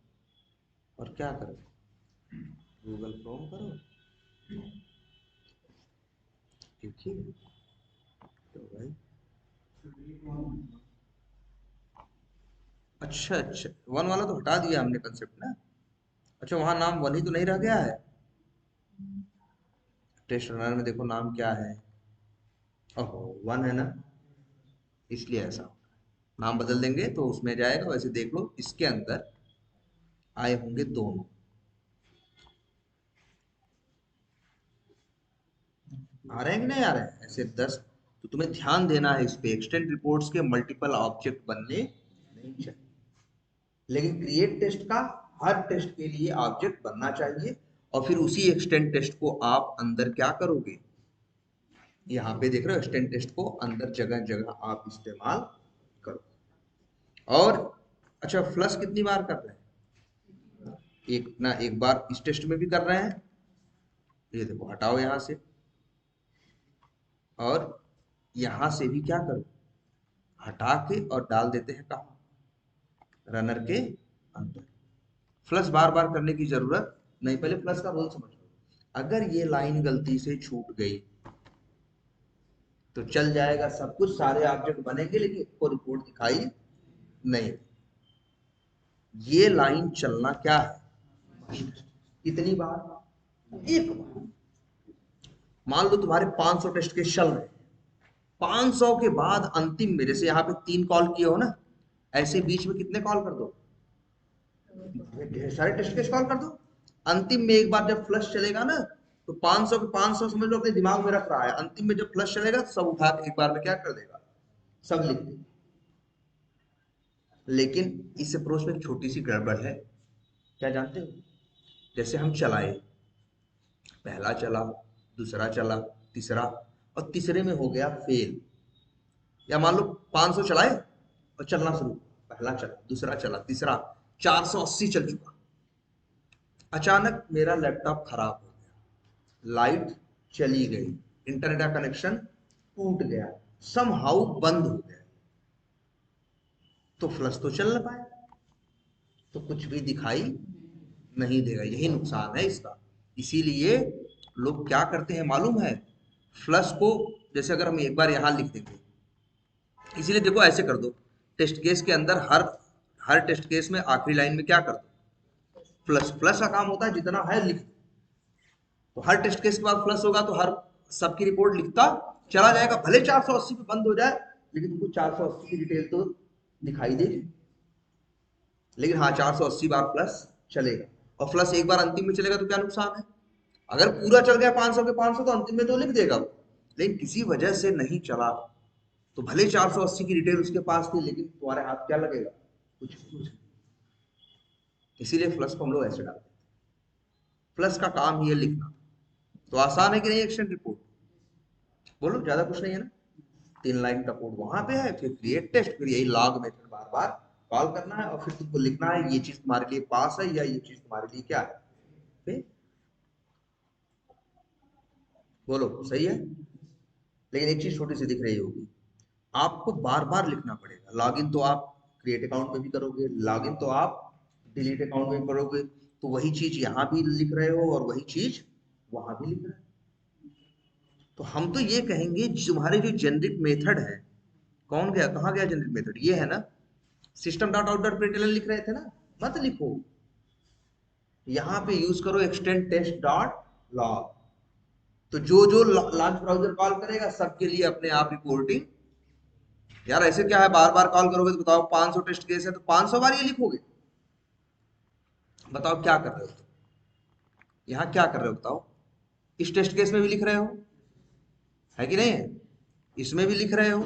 और क्या करो, गूगल क्रोम करो, ठीक है। तो भाई अच्छा अच्छा, वन वाला तो हटा दिया हमने कंसेप्ट ना। अच्छा वहां नाम वन ही तो नहीं रह गया है, टेस्ट रनर में देखो नाम क्या है, ओहो वन है ना, इसलिए ऐसा होगा। नाम बदल देंगे तो उसमें जाएगा। वैसे देख लो इसके अंदर आए होंगे दोनों, आ रहे हैं कि नहीं आ रहे हैं ऐसे 10। तो तुम्हें ध्यान देना है इस पे, एक्सटेंड रिपोर्ट्स के मल्टीपल ऑब्जेक्ट बनने नहीं चाहिए, लेकिन क्रिएट टेस्ट का हर टेस्ट के लिए ऑब्जेक्ट बनना चाहिए। और फिर उसी एक्सटेंड टेस्ट को आप अंदर क्या करोगे, यहाँ पे देख रहे हो एक्सटेंड टेस्ट को अंदर जगह जगह आप इस्तेमाल करो। और अच्छा फ्लश कितनी बार कर रहे हैं, एक ना एक बार इस टेस्ट में भी कर रहे हैं, ये देखो हटाओ यहाँ से, और यहाँ से भी क्या करो, हटा के और डाल देते हैं कहाँ, रनर के अंदर। फ्लश बार बार करने की जरूरत नहीं। पहले फ्लश का रोल समझ लो, अगर ये लाइन गलती से छूट गई तो चल जाएगा सब कुछ, सारे ऑब्जेक्ट बनेंगे लेकिन को रिपोर्ट दिखाई नहीं। ये लाइन चलना क्या है, कितनी बार, एक बार। मान लो तुम्हारे 500 टेस्ट केस चल रहे हैं, 500 के बाद अंतिम में जैसे यहाँ पे 3 कॉल किए हो ना, ऐसे बीच में कितने कॉल कर दो, ढेर सारे टेस्ट केस कॉल कर दो। अंतिम में एक बार जब फ्लश चलेगा ना, तो 500 के 500 समझ लो अपने दिमाग में रख रहा है, अंतिम में जब फ्लश चलेगा तो सब उठा के एक बार में क्या कर देगा, सब लिख देगा। लेकिन इस अप्रोच में एक छोटी सी गड़बड़ है, क्या जानते हो, जैसे हम चलाए, पहला चला, दूसरा चला, तीसरा, और तीसरे में हो गया फेल। या मान लो 500 चलाए और चलना शुरू, पहला चला, दूसरा चला, तीसरा, 480 चल चुका, अचानक मेरा लैपटॉप खराब हो गया, लाइट चली गई, इंटरनेट का कनेक्शन टूट गया, समहाउ बंद हो गया, तो फ्लश तो चल ना पाए, तो कुछ भी दिखाई नहीं देगा। यही नुकसान है इसका। इसीलिए लोग क्या करते हैं मालूम है, फ्लश को जैसे अगर हम एक बार यहां लिख देंगे, इसीलिए देखो ऐसे कर दो, टेस्ट केस के अंदर हर हर टेस्ट केस में आखिरी लाइन में क्या कर दो, फ्लश। फ्लश का काम होता है जितना है लिख दो, तो हर टेस्ट केस के बाद फ्लश होगा तो हर सबकी रिपोर्ट लिखता चला जाएगा, भले 480 पे बंद हो जाए लेकिन तुमको 480 की डिटेल तो दिखाई देगी। लेकिन हाँ 480 बार फ्लश चलेगा, और फ्लश एक बार अंतिम में चलेगा तो क्या नुकसान है, अगर पूरा चल गया 500 के 500 तो अंतिम में तो लिख देगा वो, लेकिन किसी वजह से नहीं चला तो भले 480 की डिटेल उसके पास थी लेकिन तुम्हारे हाथ क्या लगेगा, कुछ। इसीलिए फ्लश को हम लोग ऐसे डालते हैं, फ्लश का काम ही है लिखना। तो आसान है कि नहीं एक्शन रिपोर्ट, बोलो ज्यादा कुछ नहीं है ना। 3 लाइन का कोड वहां पे है, फिर क्रिएट टेस्ट, फिर यही लॉग मेथड बार बार कॉल करना है, और फिर तुमको लिखना है ये चीज तुम्हारे लिए पास है या ये चीज तुम्हारे लिए क्या है, फिर बोलो सही है। लेकिन एक चीज छोटी सी दिख रही होगी, आपको बार बार लिखना पड़ेगा। लॉगिन तो आप क्रिएट अकाउंट में भी करोगे, लॉगिन तो आप डिलीट अकाउंट में भी करोगे, तो वही चीज यहाँ भी लिख रहे हो और वही चीज वहां भी लिख रहे हो। तो हम तो ये कहेंगे तुम्हारे जो जेनरिक मेथड है, कौन गया कहाँ गया जेनरिक मेथड, ये है ना, system dot out dot println लिख रहे थे ना, मत लिखो, यहाँ पे यूज करो एक्सटेंड टेस्ट डॉट लॉग। तो जो जो लॉन्च ब्राउजर कॉल करेगा सबके लिए अपने आप रिपोर्टिंग। यार ऐसे क्या है, बार बार कॉल करोगे तो बताओ 500 टेस्ट केस है तो 500 बार ये लिखोगे, बताओ क्या कर रहे हो, यहाँ क्या कर रहे हो बताओ, इस टेस्ट केस में भी लिख रहे हो, है कि नहीं है, इसमें भी लिख रहे हो,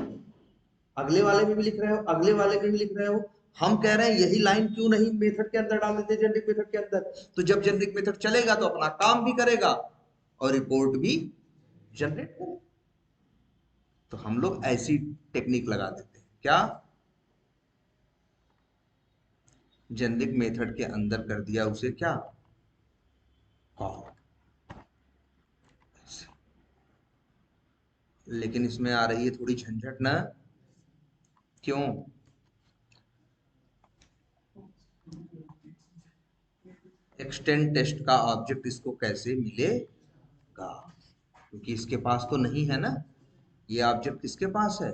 अगले वाले में भी लिख रहे हो, अगले वाले में भी लिख रहे हो। हम कह रहे हैं यही लाइन क्यों नहीं मेथड के अंदर डाल देते, जेनरिक मेथड के अंदर, तो जब जेनरिक मेथड चलेगा तो अपना काम भी करेगा और रिपोर्ट भी जनरेट करेगा। तो हम लोग ऐसी टेक्निक लगा देते हैं, क्या जेनेरिक मेथड के अंदर कर दिया उसे क्या कॉल। लेकिन इसमें आ रही है थोड़ी झंझट ना, क्यों? एक्सटेंड टेस्ट का ऑब्जेक्ट इसको कैसे मिलेगा, क्योंकि इसके पास तो नहीं है ना, ये ऑब्जेक्ट किसके पास है,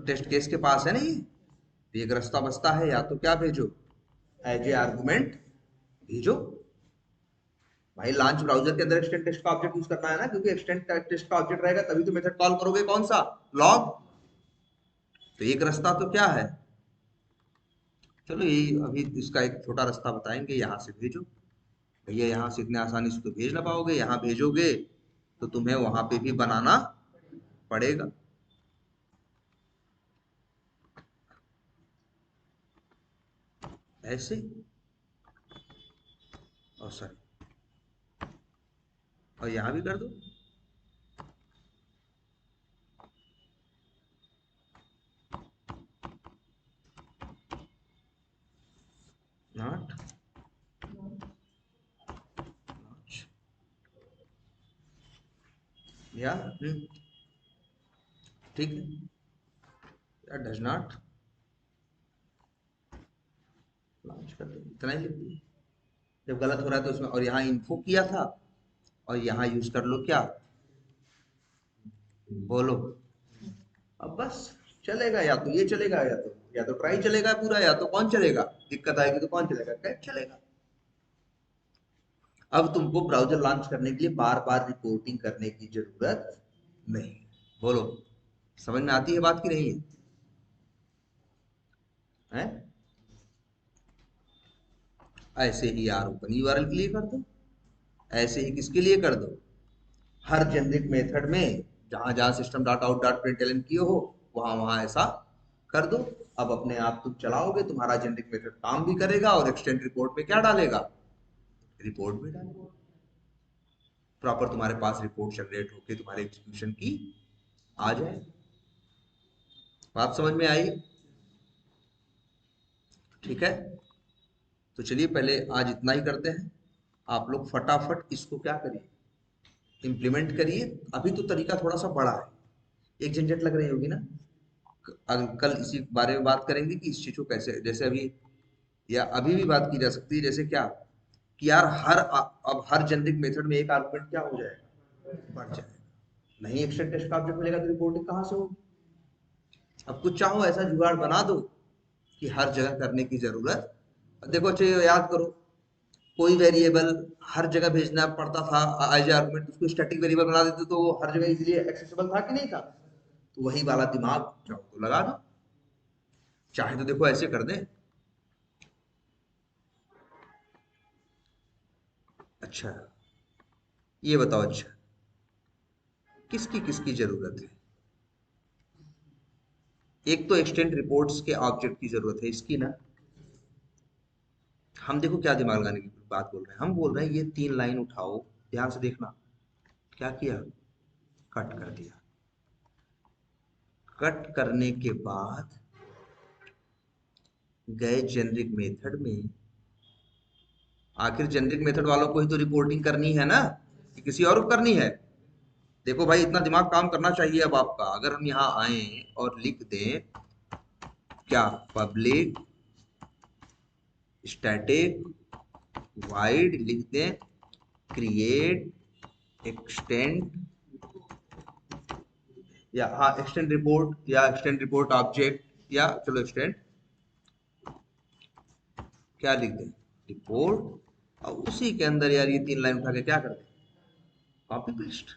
टेस्ट केस के पास है ना ये। तो एक रास्ता बचता है, या तो क्या भेजो, एज ए आर्गुमेंट भेजो। भाई लॉन्च ब्राउजर के अंदर एक्सटेंड टेस्ट का ऑब्जेक्ट यूज करना है ना, क्योंकि एक्सटेंड टेस्ट का ऑब्जेक्ट रहेगा तभी तो मेथड कॉल करोगे, कौन सा, लॉग। तो एक रास्ता तो क्या है, चलो यही अभी इसका एक छोटा रास्ता बताएंगे, यहाँ से भेजो। भैया यहाँ से इतने आसानी से तो भेज ना पाओगे, यहाँ भेजोगे तो तुम्हें वहां पे भी बनाना पड़ेगा। ऐसे और सर, और यहाँ भी कर दो। नॉट या ठीक है, या डज नॉट लॉन्च कर दो, इतना ही लिख दिया। जब गलत हो रहा है तो उसमें, और यहाँ इन्फो किया था, और यहाँ यूज कर लो क्या, बोलो। अब बस चलेगा, या तो ये चलेगा, या तो ट्राई चलेगा पूरा, या तो कौन चलेगा, दिक्कत आएगी तो कौन चलेगा, कैट चलेगा। अब तुमको ब्राउजर लॉन्च करने के लिए बार बार रिपोर्टिंग करने की जरूरत नहीं। बोलो, समझ में आती है बात की नहीं है? ऐसे ही यार ओपन यूआरएल के लिए कर दो, ऐसे ही किसके लिए कर दो, हर जेनरिक मेथड में जहां जहां system dot out dot println किए हो वहां वहां ऐसा कर दो। अब अपने आप तुम चलाओगे, तुम्हारा जेनरिक मेथड काम भी करेगा, और एक्सटेंड रिपोर्ट में क्या डालेगा, रिपोर्ट भी डालेगा। प्रॉपर तुम्हारे पास रिपोर्ट जनरेट होके तुम्हारे एग्जीक्यूशन की आ जाए। बात समझ में आई? ठीक है, तो चलिए पहले आज इतना ही करते हैं। आप लोग फटाफट इसको क्या करिए, इम्प्लीमेंट करिए। अभी तो तरीका थोड़ा सा बड़ा है, एक झंझट लग रही होगी ना। कल इसी बारे में बात करेंगे कि इस चीज को कैसे, जैसे अभी या अभी भी बात की जा सकती है, जैसे क्या कि यार अब हर जेनरिक मेथड में एक आर्गुमेंट क्या हो जाएगा, बढ़ जाएगा। नहीं एक्स्ट्रा टेस्ट का ऑब्जेक्ट मिलेगा तो रिपोर्टिंग कहाँ से होगी। अब कुछ चाहो ऐसा जुगाड़ बना दो कि हर जगह करने की जरूरत, देखो अच्छे याद करो, कोई वेरिएबल हर जगह भेजना पड़ता था एज आर्गुमेंट, उसको स्टैटिक वेरिएबल बना देते तो वो हर जगह इजीली एक्सेसिबल था कि नहीं था। तो वही वाला दिमाग चाहो तो लगा दो, चाहे तो देखो ऐसे कर दें। अच्छा, ये बताओ, अच्छा किसकी किसकी जरूरत है, एक तो एक्सटेंड रिपोर्ट्स के ऑब्जेक्ट की जरूरत है इसकी ना। हम देखो क्या दिमाग लगाने की बात बोल रहे हैं, हम बोल रहे हैं ये 3 लाइन उठाओ, ध्यान से देखना, क्या किया, कट कर दिया। कट करने के बाद गए जेनरिक मेथड में, आखिर जेनरिक मेथड वालों को ही तो रिपोर्टिंग करनी है ना, कि किसी और को करनी है। देखो भाई इतना दिमाग काम करना चाहिए अब आपका, अगर हम यहाँ आए और लिख दें क्या, पब्लिक स्टैटिक वाइड लिख दें, क्रिएट एक्सटेंड, या हाँ एक्सटेंड रिपोर्ट, या एक्सटेंड रिपोर्ट ऑब्जेक्ट, या चलो एक्सटेंड क्या लिख दें, रिपोर्ट। और उसी के अंदर यार ये 3 लाइन उठा के क्या कर दें, कॉपी पेस्ट।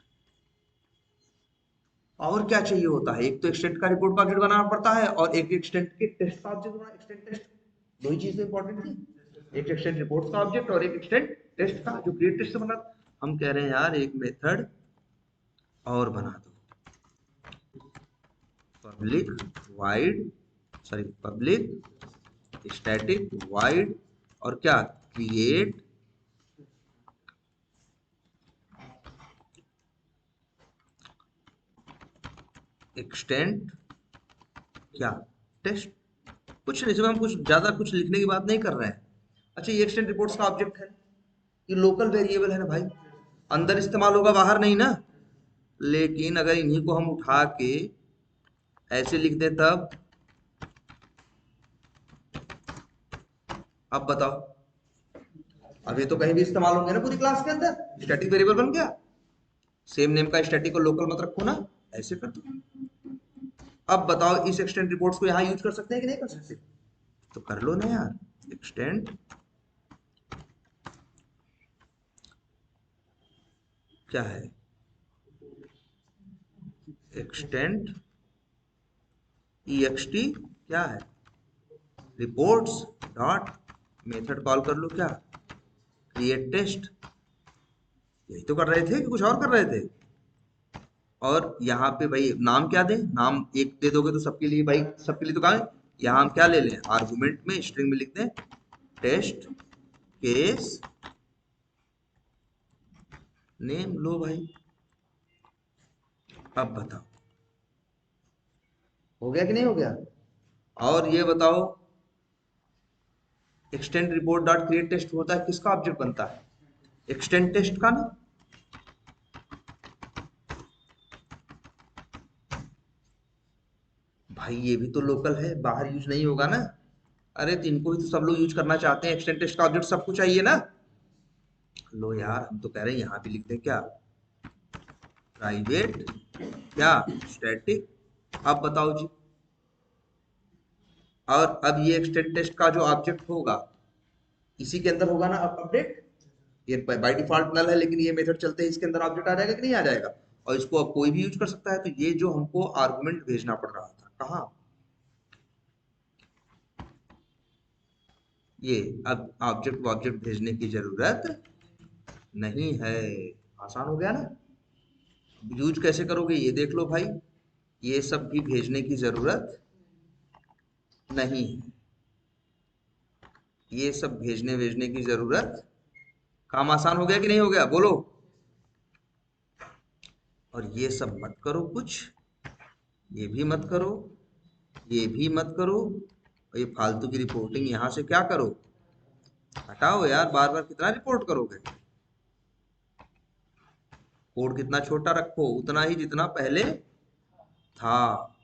और क्या चाहिए होता है, एक तो एक्सटेंड का रिपोर्ट का ऑब्जेक्ट बनाना पड़ता है, और एक एक्सटेंड के टेस्ट का ऑब्जेक्ट बनाना, एक्सटेंड टेस्ट, दो ही चीजें इंपॉर्टेंट थी, एक एक्सटेंड रिपोर्ट का ऑब्जेक्ट और एक एक्सटेंड टेस्ट का जो क्रिएट टेस्ट से बना। हम कह रहे हैं यार एक मेथड और बना दो, public wide, sorry public static wide, और क्या, क्रिएट एक्सटेंड क्या टेस्ट, कुछ नहीं, इसमें हम कुछ ज्यादा कुछ लिखने की बात नहीं कर रहे हैं। अच्छा, ये एक्सटेंड रिपोर्ट्स का ऑब्जेक्ट है, ये लोकल वेरिएबल है ना भाई, अंदर इस्तेमाल होगा बाहर नहीं ना। लेकिन अगर इन्हीं को हम उठा के ऐसे लिख दें तब, अब बताओ, अब ये तो कहीं भी इस्तेमाल होंगे ना पूरी क्लास के अंदर, स्टैटिक वेरिएबल बन गया। सेम नेम का स्टैटिक और लोकल मत रखो ना, ऐसे कर दो। अब बताओ इस एक्सटेंड रिपोर्ट्स को यहाँ यूज कर सकते हैं कि नहीं कर सकते, तो कर लो ना यार। एक्सटेंड क्या है, एक्सटेंड ext क्या है, रिपोर्ट्स डॉट मेथड कॉल कर लो, क्या क्रिएट टेस्ट। यही तो कर रहे थे कि कुछ और कर रहे थे। और यहाँ पे भाई नाम क्या दें, नाम एक दे दोगे तो सबके लिए भाई, सबके लिए तो कहा है। यहाँ हम क्या ले लें, आर्गुमेंट में स्ट्रिंग में लिख दें टेस्ट केस नेम, लो भाई। अब बताओ हो गया कि नहीं हो गया। और ये बताओ extend report dot create test होता है किसका ऑब्जेक्ट बनता है, एक्सटेंड टेस्ट का ना। भाई ये भी तो लोकल है, बाहर यूज नहीं होगा ना। अरे तो इनको भी तो सब लोग यूज करना चाहते हैं, एक्सटेंड टेस्ट का ऑब्जेक्ट सबको चाहिए ना। लो यार, हम तो कह रहे हैं यहाँ भी लिख दें क्या, प्राइवेट क्या स्टैटिक। अब बताओ जी, और अब ये एक्सटेंड टेस्ट का जो ऑब्जेक्ट होगा इसी के अंदर होगा ना अब अपडेट। ये बाय डिफॉल्ट नल है, लेकिन ये मेथड चलते ही इसके अंदर ऑब्जेक्ट आ जाएगा कि नहीं आ जाएगा। और इसको अब कोई भी यूज कर सकता है। तो ये जो हमको आर्गुमेंट भेजना पड़ रहा था कहाँ, ये अब ऑब्जेक्ट ऑब्जेक्ट भेजने की जरूरत नहीं है। आसान हो गया ना। यूज कैसे करोगे ये देख लो भाई, ये सब भी भेजने की जरूरत नहीं है, ये सब भेजने भेजने की जरूरत। काम आसान हो गया कि नहीं हो गया, बोलो। और ये सब मत करो कुछ, ये भी मत करो, ये भी मत करो, और ये फालतू की रिपोर्टिंग यहाँ से क्या करो, हटाओ यार, बार बार कितना रिपोर्ट करोगे। कोड कितना छोटा रखो, उतना ही जितना पहले था।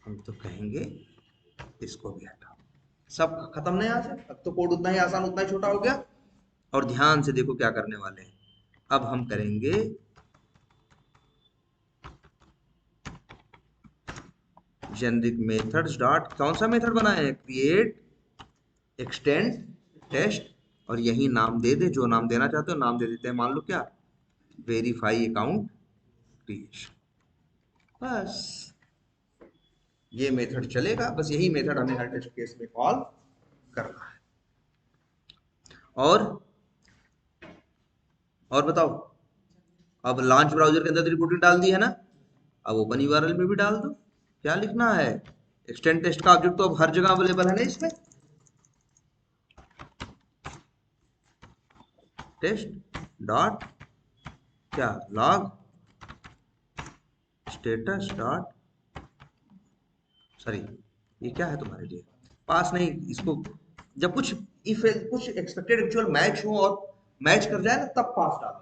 हम तो कहेंगे इसको भी हटाओ, सब खत्म नहीं यहाँ से। अब तो कोड उतना ही आसान उतना ही छोटा हो गया। और ध्यान से देखो क्या करने वाले हैं, अब हम करेंगे जेनरिक मेथड्स डॉट, कौन सा मेथड बनाए हैं, क्रिएट एक्सटेंड टेस्ट। और यही नाम दे दे, जो नाम देना चाहते हो नाम दे देते हैं, मान लो क्या, वेरीफाई अकाउंट क्रिएशन। बस ये मेथड चलेगा, बस यही मेथड हमें हर टेस्ट केस में कॉल करना है। और बताओ, अब लॉन्च ब्राउजर के अंदर तो रिपोर्टिंग डाल दी है ना, अब ओपन यूआरएल में भी डाल दो। क्या लिखना है, एक्सटेंड टेस्ट का ऑब्जेक्ट तो अब हर जगह अवेलेबल है ना इसमें, टेस्ट डॉट क्या लॉग स्टेटस डॉट, सॉरी ये क्या है तुम्हारे लिए, पास नहीं इसको, जब कुछ इफ कुछ एक्सपेक्टेड एक्चुअल मैच हो और मैच कर जाए ना तब पास डालो।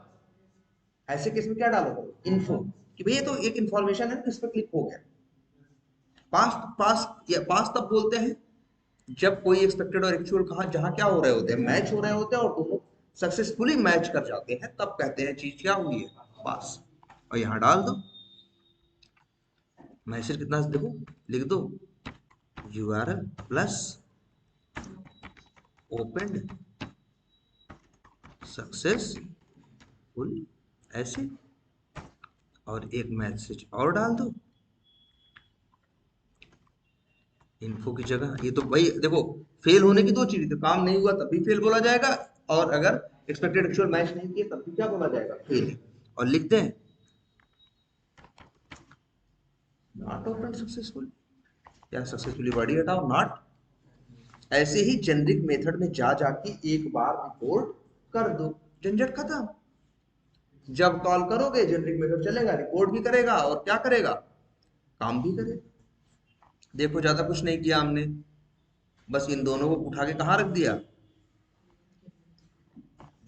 ऐसे केस में क्या डालोगे, इन्फो, कि भैया तो एक इंफॉर्मेशन है इस पर क्लिक हो गया। पास पास या पास तब बोलते हैं जब कोई एक्सपेक्टेड और एक्चुअल कहा जहां क्या हो रहे होते हैं, मैच हो रहे होते हैं और दोनों सक्सेसफुली मैच कर जाते हैं, तब कहते हैं चीज क्या हुई है, पास। और यहाँ डाल दो मैसेज कितना देखो, लिख दो यूआरएल प्लस ओपन सक्सेसफुल, ऐसे। और एक मैसेज और डाल दो इन्फो की जगह। ये तो भाई देखो, फेल होने की दो चीजें, तो काम नहीं हुआ तब भी फेल बोला जाएगा, और अगर एक्सपेक्टेड एक्चुअल मैच नहीं किया तब भी क्या बोला जाएगा, फेल। और लिखते हैं नॉट ओपन सक्सेसफुल, या सक्सेसफुली वर्ड ही हटाओ, नॉट। ऐसे ही जेनरिक मेथड में जा जाके एक बार रिपोर्ट कर दो, झंझट खत्म। जब कॉल करोगे जेनरिक मेथड चलेगा, रिपोर्ट भी करेगा और क्या करेगा, काम भी करेगा। देखो ज्यादा कुछ नहीं किया हमने, बस इन दोनों को उठा के कहाँ रख दिया,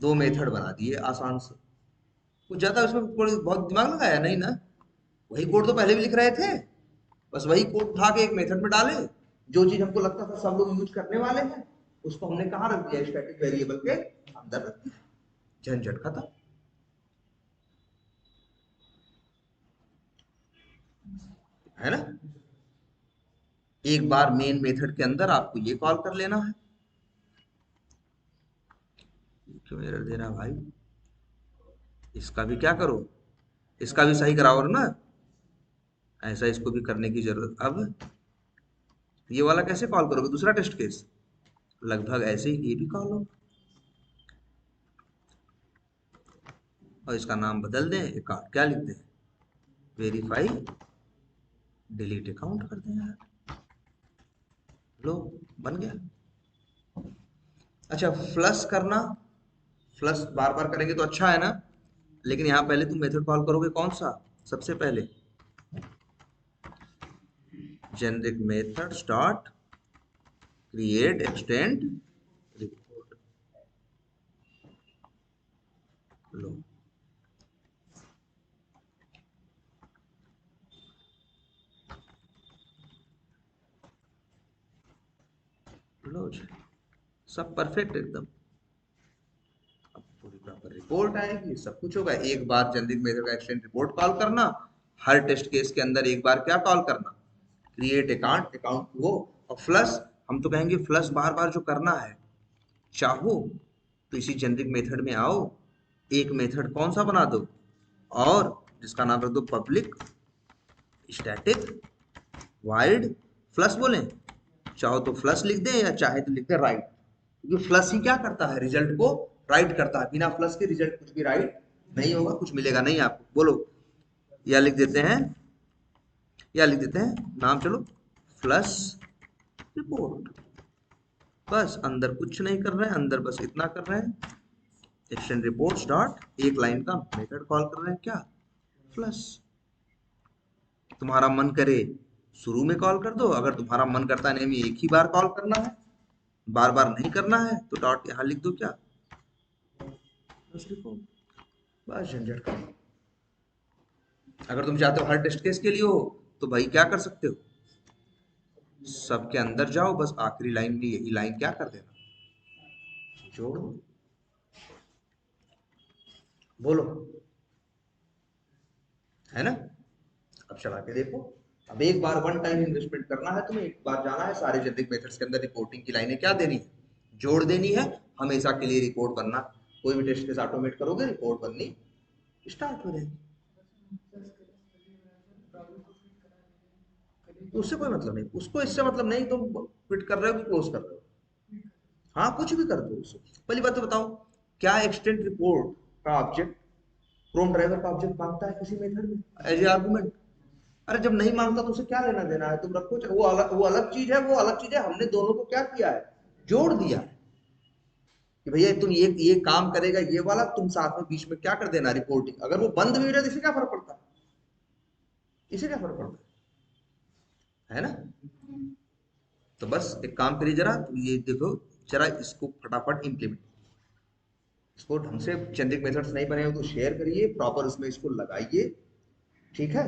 दो मेथड बना दिए आसान से। कुछ ज्यादा उसमें कोई बहुत दिमाग लगाया नहीं ना, वही कोड तो पहले भी लिख रहे थे, बस वही कोड उठा के एक मेथड में डाले। जो चीज हमको लगता था सब लोग यूज करने वाले हैं, उसको हमने कहाँ रख दिया, स्टैटिक वेरिएबल के अंदर रख दिया, झंझट खत्म। है ना, एक बार मेन मेथड के अंदर आपको ये कॉल कर लेना है। क्यों एरर दे रहा भाई, इसका भी क्या करो, इसका भी सही कराओ ना, ऐसा इसको भी करने की जरूरत। अब ये वाला कैसे कॉल करोगे, दूसरा टेस्ट केस लगभग ऐसे ही ये भी कॉल हो, और इसका नाम बदल दें, अकाउंट क्या लिख दें, वेरीफाई डिलीट अकाउंट कर दें यार, लो बन गया। अच्छा फ्लश करना, फ्लश बार बार करेंगे तो अच्छा है ना, लेकिन यहाँ पहले तुम मेथड कॉल करोगे कौन सा, सबसे पहले generic method start create extend report. लो लो जी, सब परफेक्ट एकदम। अब पूरी प्रॉपर रिपोर्ट आएगी, सब कुछ होगा। एक बार जेनरिक मेथड का एक्सटेंड रिपोर्ट कॉल करना, हर टेस्ट केस के अंदर एक बार क्या कॉल करना, क्रिएट अकाउंट, अकाउंट वो, और फ्लश, हम तो कहेंगे फ्लश बार बार जो करना है, चाहो तो इसी जेनरिक मेथड में आओ, एक मेथड कौन सा बना दो, और जिसका नाम रख दो पब्लिक स्टैटिक वाइड फ्लश बोलें, चाहो तो फ्लश लिख दें या चाहे तो लिख दें राइट, क्योंकि फ्लश ही क्या करता है, रिजल्ट को राइट करता है, बिना फ्लश के रिजल्ट कुछ भी राइट नहीं होगा, कुछ मिलेगा नहीं आपको। बोलो, या लिख देते हैं, या लिख देते हैं नाम, चलो फ्लश रिपोर्ट, बस अंदर कुछ नहीं कर रहे हैं, अंदर बस इतना कर रहे हैं, एक्सटेंड रिपोर्ट्स डॉट एक लाइन का मेथड कॉल कर रहे हैं, क्या, फ्लश। तुम्हारा मन करे शुरू में कॉल कर दो, अगर तुम्हारा मन करता है नहीं में एक ही बार कॉल करना है, बार बार नहीं करना है, तो डॉट यहाँ लिख दो, क्या, फ्लश रिपोर्ट, बस झंझट का। अगर तुम चाहते हो हर टेस्ट केस के लिए हो, तो भाई क्या कर सकते हो, सबके अंदर जाओ, बस आखिरी लाइन में यही लाइन क्या कर देना, जोड़ो। बोलो, है ना। अब चला के देखो, अब एक बार वन टाइम इन्वेस्टमेंट करना है तुम्हें, एक बार जाना है सारे जेनरिक मेथड्स के अंदर, रिपोर्टिंग की लाइनें क्या देनी है, जोड़ देनी है, हमेशा के लिए रिपोर्ट बनना, कोई भी टेस्ट केस ऑटोमेट करोगे रिपोर्ट बननी स्टार्ट हो जाएगी। तो उससे कोई मतलब नहीं, उसको इससे मतलब नहीं, तुम क्विट कर रहे हो कि क्लोज कर रहे हो, हाँ कुछ भी कर दो उससे। पहली बात तो बताओ, क्या एक्सटेंड रिपोर्ट का ऑब्जेक्ट क्रोम ड्राइवर का ऑब्जेक्ट मांगता है किसी मेथड में एज ए आर्गुमेंट, अरे जब नहीं मांगता तो उसे क्या लेना देना है, तुम रखो, वो अलग चीज है, वो अलग चीज है, हमने दोनों को क्या किया है, जोड़ दिया है, कि भैया तुम ये काम करेगा ये वाला, तुम साथ में बीच में क्या कर देना, रिपोर्टिंग, अगर वो बंद भी हो जाए तो इसे क्या फर्क पड़ता है, इसे क्या फर्क पड़ता है ना। तो बस एक काम करिए जरा, तो ये देखो जरा, इसको फटाफट इम्प्लीमेंट, इसको ढंग से, जेनरिक मेथड्स नहीं बने हो तो शेयर करिए प्रॉपर, उसमें इसको लगाइए, ठीक है,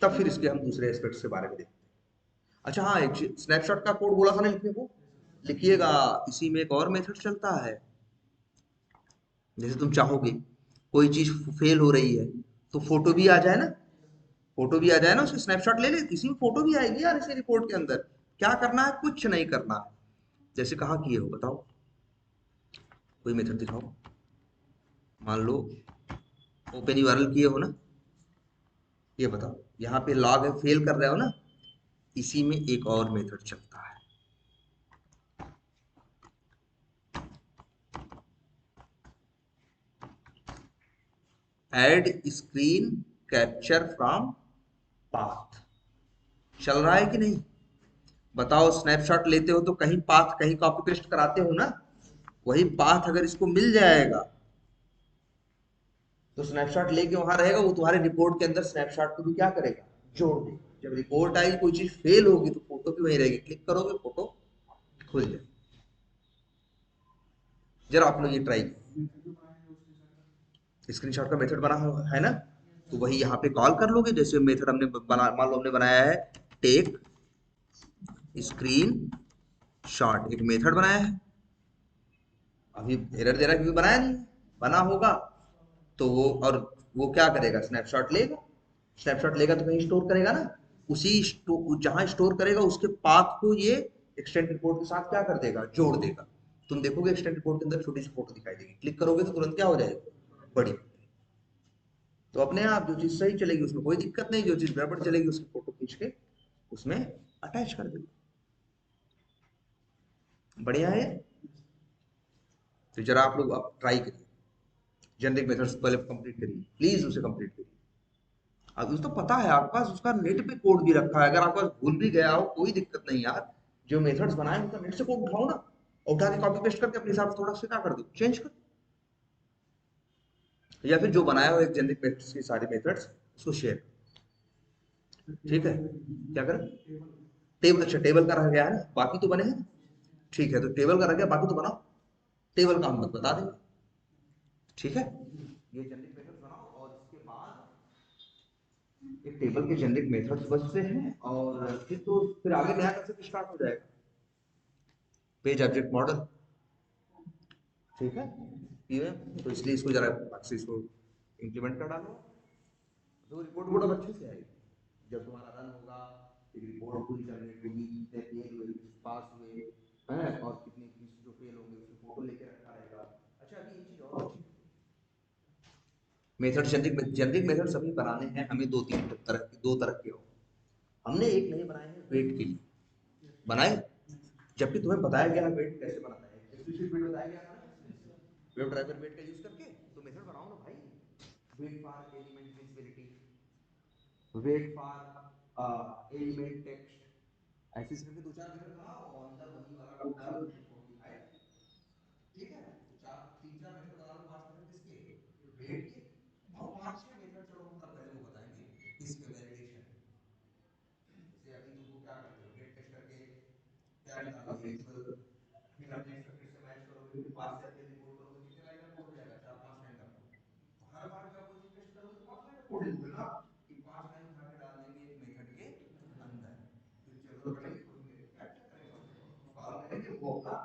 तब फिर इसके हम दूसरे एस्पेक्ट्स के बारे में देखते हैं। अच्छा हाँ, एक स्नैपशॉट का कोड बोला था ना लिखने को, लिखिएगा। इसी में एक और मेथड चलता है, जैसे तुम चाहोगे कोई चीज फेल हो रही है, तो फोटो भी आ जाए ना, फोटो भी आ जाए ना, उसकी स्नैपशॉट ले ले, इसी में फोटो भी आएगी यार, इसी रिपोर्ट के अंदर। क्या करना है, कुछ नहीं करना है, जैसे कहाँ किए हो बताओ, कोई मेथड दिखाओ, मान लो ओपन यूआरएल किए हो ना, ये बताओ, यहाँ पे लॉग है, फेल कर रहे हो ना, इसी में एक और मेथड चलता है, add screen capture from path. चल रहा है कि नहीं, बताओ, स्नैपशॉट लेते हो तो कहीं पाथ कहीं कॉपी पेस्ट कराते हो ना, वही पाथ अगर इसको मिल जाएगा तो स्नैपशॉट लेके वहां रहेगा, वो तुम्हारे रिपोर्ट के अंदर स्नैपशॉट को भी क्या करेगा, जोड़ देगा। जब रिपोर्ट आई कोई चीज फेल होगी तो फोटो भी वहीं रहेगी, क्लिक करोगे फोटो खुल जाए। जरा आप लोग ये ट्राई, स्क्रीनशॉट का मेथड बना हुआ है ना, तो वही यहाँ पे कॉल कर लोगे। जैसे मेथड हमने बना, मान लो हमने बनाया है टेक स्क्रीन शॉट, एक मेथड बनाया है। अभी एरर दे रहा है क्योंकि बनाया नहीं है, बना होगा तो वो, और वो क्या करेगा, स्नैपशॉट लेगा। स्नैपशॉट लेगा तो कहीं स्टोर करेगा ना, उसी जहां स्टोर करेगा उसके पाथ को ये एक्सटेंड रिपोर्ट के साथ क्या कर देगा, जोड़ देगा। तुम देखोगे एक्सटेंड रिपोर्ट के अंदर छोटी सी फोटो दिखाई देगी, क्लिक करोगे तो तुरंत क्या हो जाएगा, बड़ी। तो अपने आप जो चीज सही चलेगी उसमें कोई दिक्कत नहीं, जो चीज गड़बड़ चलेगी उसकी फोटो खींच के उसमें अटैच कर देगी। बढ़िया है। तो जरा आप लोग ट्राई करिए, जेनरिक मेथड्स पहले कंप्लीट करिए, प्लीज उसे कंप्लीट करिए। अब उसे तो पता है आपके पास, उसका नेट पे कोड भी रखा है, अगर आपके पास भूल भी गया हो कोई दिक्कत नहीं यार। जो मेथड्स बनाए उनका नेट से कोड उठाओ ना, और उठा के कॉपी पेस्ट करके अपने हिसाब से थोड़ा सा क्या कर दो, चेंज कर दो। या फिर जो बनाया हो एक जेनरिक मेथड्स की सारी मेथड्स उसको शेयर, ठीक है। क्या करें, टेबल, अच्छा टेबल का रह गया है ना, बाकी तो बने हैं। ठीक है, तो टेबल का रह गया, बाकी तो बनाओ। टेबल का हम बता देंगे, ठीक है। ये जेनरिक मेथड्स बनाओ, और इसके बाद एक टेबल के जेनरिक मेथड्स बचते हैं, और फिर तो फिर आगे नया कंसेप्ट स्टार्ट हो जाएगा, पेज ऑब्जेक्ट मॉडल, ठीक है। पीएम तो इसलिए इसको जरा अच्छे इसको इम्प्लीमेंट कर डालो, तो रिपोर्ट बहुत अच्छे से आएगी। जब तुम्हारा रन होगा, एक रिपोर्ट पूरी जनरेट होगी, कितने फेल हुए, कितने पास हुए हैं, और कितने जो फेल होंगे उसकी फोटो लेके रखा रहेगा। अच्छा अभी एक चीज और अच्छी, मेथड जेनरिक मेथड सभी बनाने हैं हमें दो तरह के हो। हमने एक नहीं बनाए हैं वेट के लिए, बनाए, जबकि तुम्हें बताया गया है वेट कैसे बनाना है, एक्सप्लिसिट वेट बताया गया था ना इसमें, वेब ड्राइवर वेट का यूज करके। तो मेथड बनाओ ना भाई, wait for element visibility, wait for element text, ऐसे करके दो चार मेथड बनाओ और अंदर वही वाला कोड डालो जो फोटो दिखाई दे। ठीक है, तो चार तीन चार मेथड बना लो, पांच मेथड किसके, वेट के। और पांच छह मेथड छोड़ो, मतलब पहले वो बताएंगे किसके, वैलिडेशन। जैसे अभी तुमको क्या करते हो, गेट टेस्ट करके क्या निकालोगे, इक्वल, फिर अपने एक्सपेक्टेड से मैच करोगे, फिर पास से फिर रिपोर्ट करोगे, कितने लाइन का कोड हो जाएगा, चार पांच लाइन का कोड। तो हर बार जब वो चीज टेस्ट करोगे तो पांच लाइन का कोड लिखोगे ना, कि पांच लाइन उठा के डाल देंगे एक मेथड के अंदर। फिर जरूरत पड़ेगी तो वही क्या क्या करेंगे, कॉल करेंगे, वो अपना